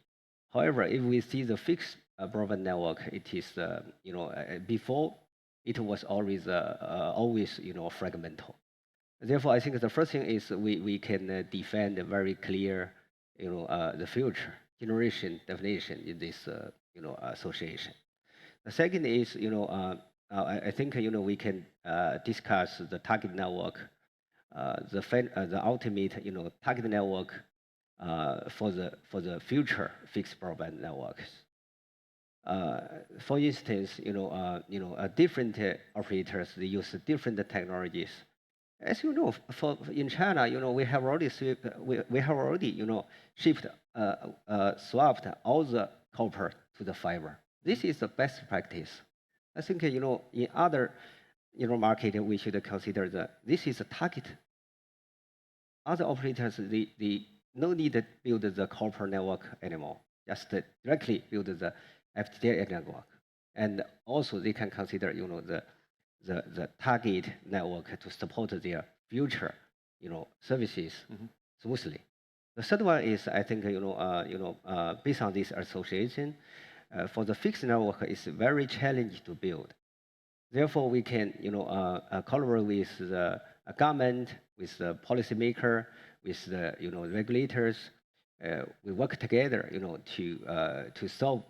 However, if we see the fixed broadband network, it is before it was always fragmental. Therefore, I think the first thing is we can define a very clear the future generation definition in this association. The second is I think we can discuss the target network, the ultimate target network for the future fixed broadband networks. For instance, different operators, they use different technologies. As you know, in China, we have already shipped swapped all the copper to the fiber. This is the best practice. I think in other market we should consider that this is a target. Other operators they no need to build the copper network anymore. Just directly build the FTTH network, and also they can consider the target network to support their future services smoothly. The third one is, I think, based on this association, for the fixed network, it's very challenging to build. Therefore, we can, collaborate with the government, with the policymaker, with the, regulators. We work together, to solve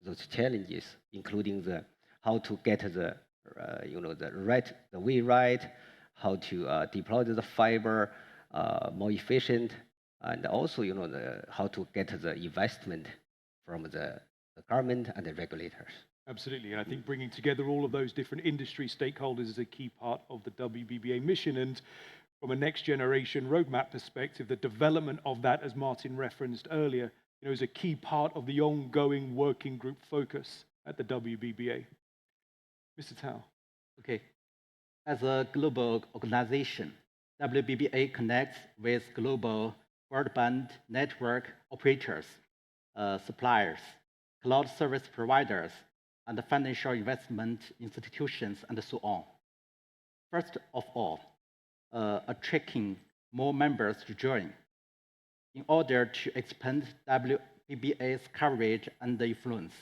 those challenges, including the how to get the, the way right, how to deploy the fiber more efficient, and also, how to get the investment from the government and the regulators. Absolutely, and I think bringing together all of those different industry stakeholders is a key part of the WBBA mission. And from a next generation roadmap perspective, the development of that, as Martin referenced earlier, is a key part of the ongoing working group focus at the WBBA. Mr. Tao. Okay. As a global organization, WBBA connects with global broadband network operators, suppliers, cloud service providers, and financial investment institutions, and so on. First of all, attracting more members to join in order to expand WBBA's coverage and influence.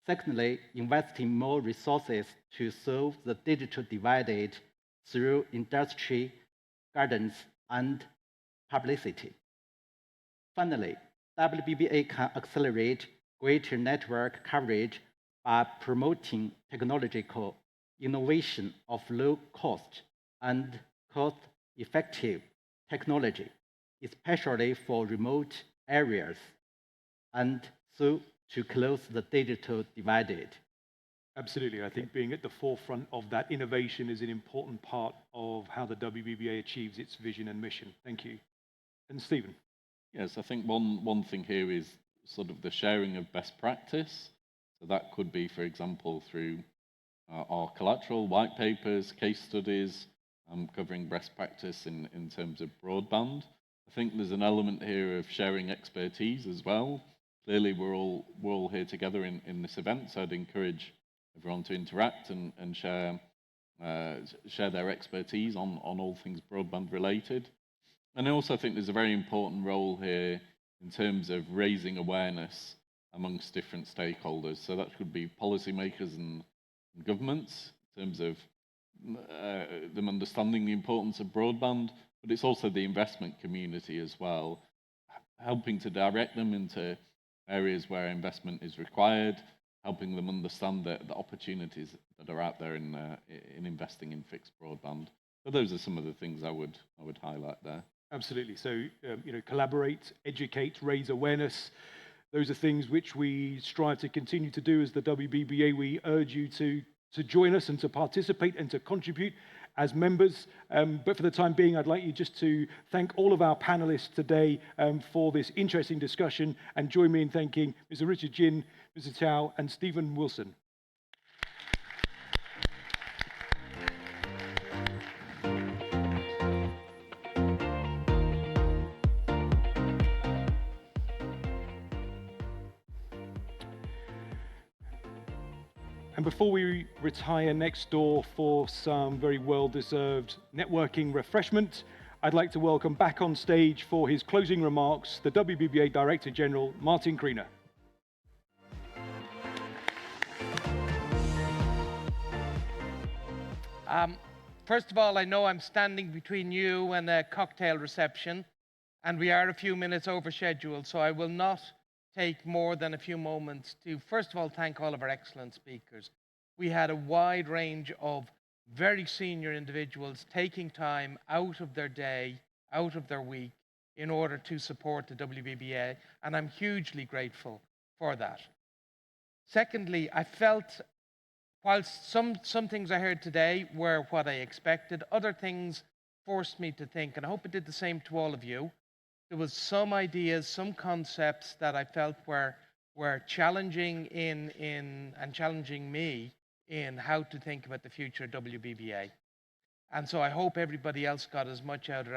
Secondly, investing more resources to solve the digital divide through industry guidance and publicity. Finally, WBBA can accelerate greater network coverage by promoting technological innovation of low cost and cost-effective technology, especially for remote areas, and so to close the digital divide. Absolutely. I think being at the forefront of that innovation is an important part of how the WBBA achieves its vision and mission. Thank you. And Stephen. Yes, I think one thing here is sort of the sharing of best practice. So that could be, for example, through our collateral, white papers, case studies, covering best practice in terms of broadband. I think there's an element here of sharing expertise as well. Clearly, we're all here together in this event, so I'd encourage everyone to interact and share their expertise on all things broadband related. And I also think there's a very important role here in terms of raising awareness amongst different stakeholders. So that could be policymakers and governments in terms of them understanding the importance of broadband, but it's also the investment community as well, helping to direct them into areas where investment is required, helping them understand the opportunities that are out there in investing in fixed broadband. So those are some of the things I would highlight there. Absolutely. So, collaborate, educate, raise awareness. Those are things which we strive to continue to do as the WBBA. We urge you to join us and to participate and to contribute as members. But for the time being, I'd like you just to thank all of our panelists today for this interesting discussion, and join me in thanking Mr. Richard Jin, Mr. Tao, and Stephen Wilson. And before we retire next door for some very well-deserved networking refreshment, I'd like to welcome back on stage for his closing remarks, the WBBA Director General, Martin Kriener. First of all, I know I'm standing between you and a cocktail reception, and we are a few minutes over schedule, so I will not take more than a few moments to, first of all, thank all of our excellent speakers. We had a wide range of very senior individuals taking time out of their day, out of their week, in order to support the WBBA, and I'm hugely grateful for that. Secondly, I felt, whilst some things I heard today were what I expected, other things forced me to think, and I hope it did the same to all of you. There was some ideas, some concepts that I felt were challenging and challenging me in how to think about the future of WBBA. And so I hope everybody else got as much out of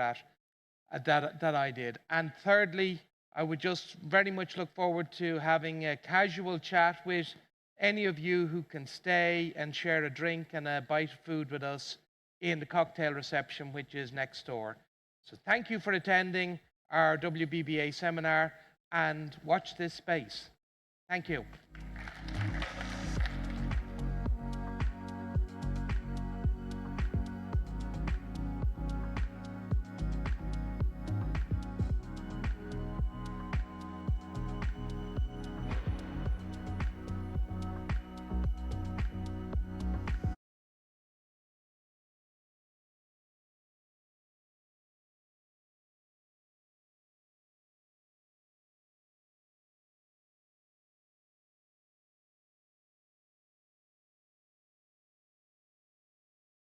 that I did. And thirdly, I would just very much look forward to having a casual chat with any of you who can stay and share a drink and a bite of food with us in the cocktail reception, which is next door. So thank you for attending. our WBBA seminar and watch this space. Thank you.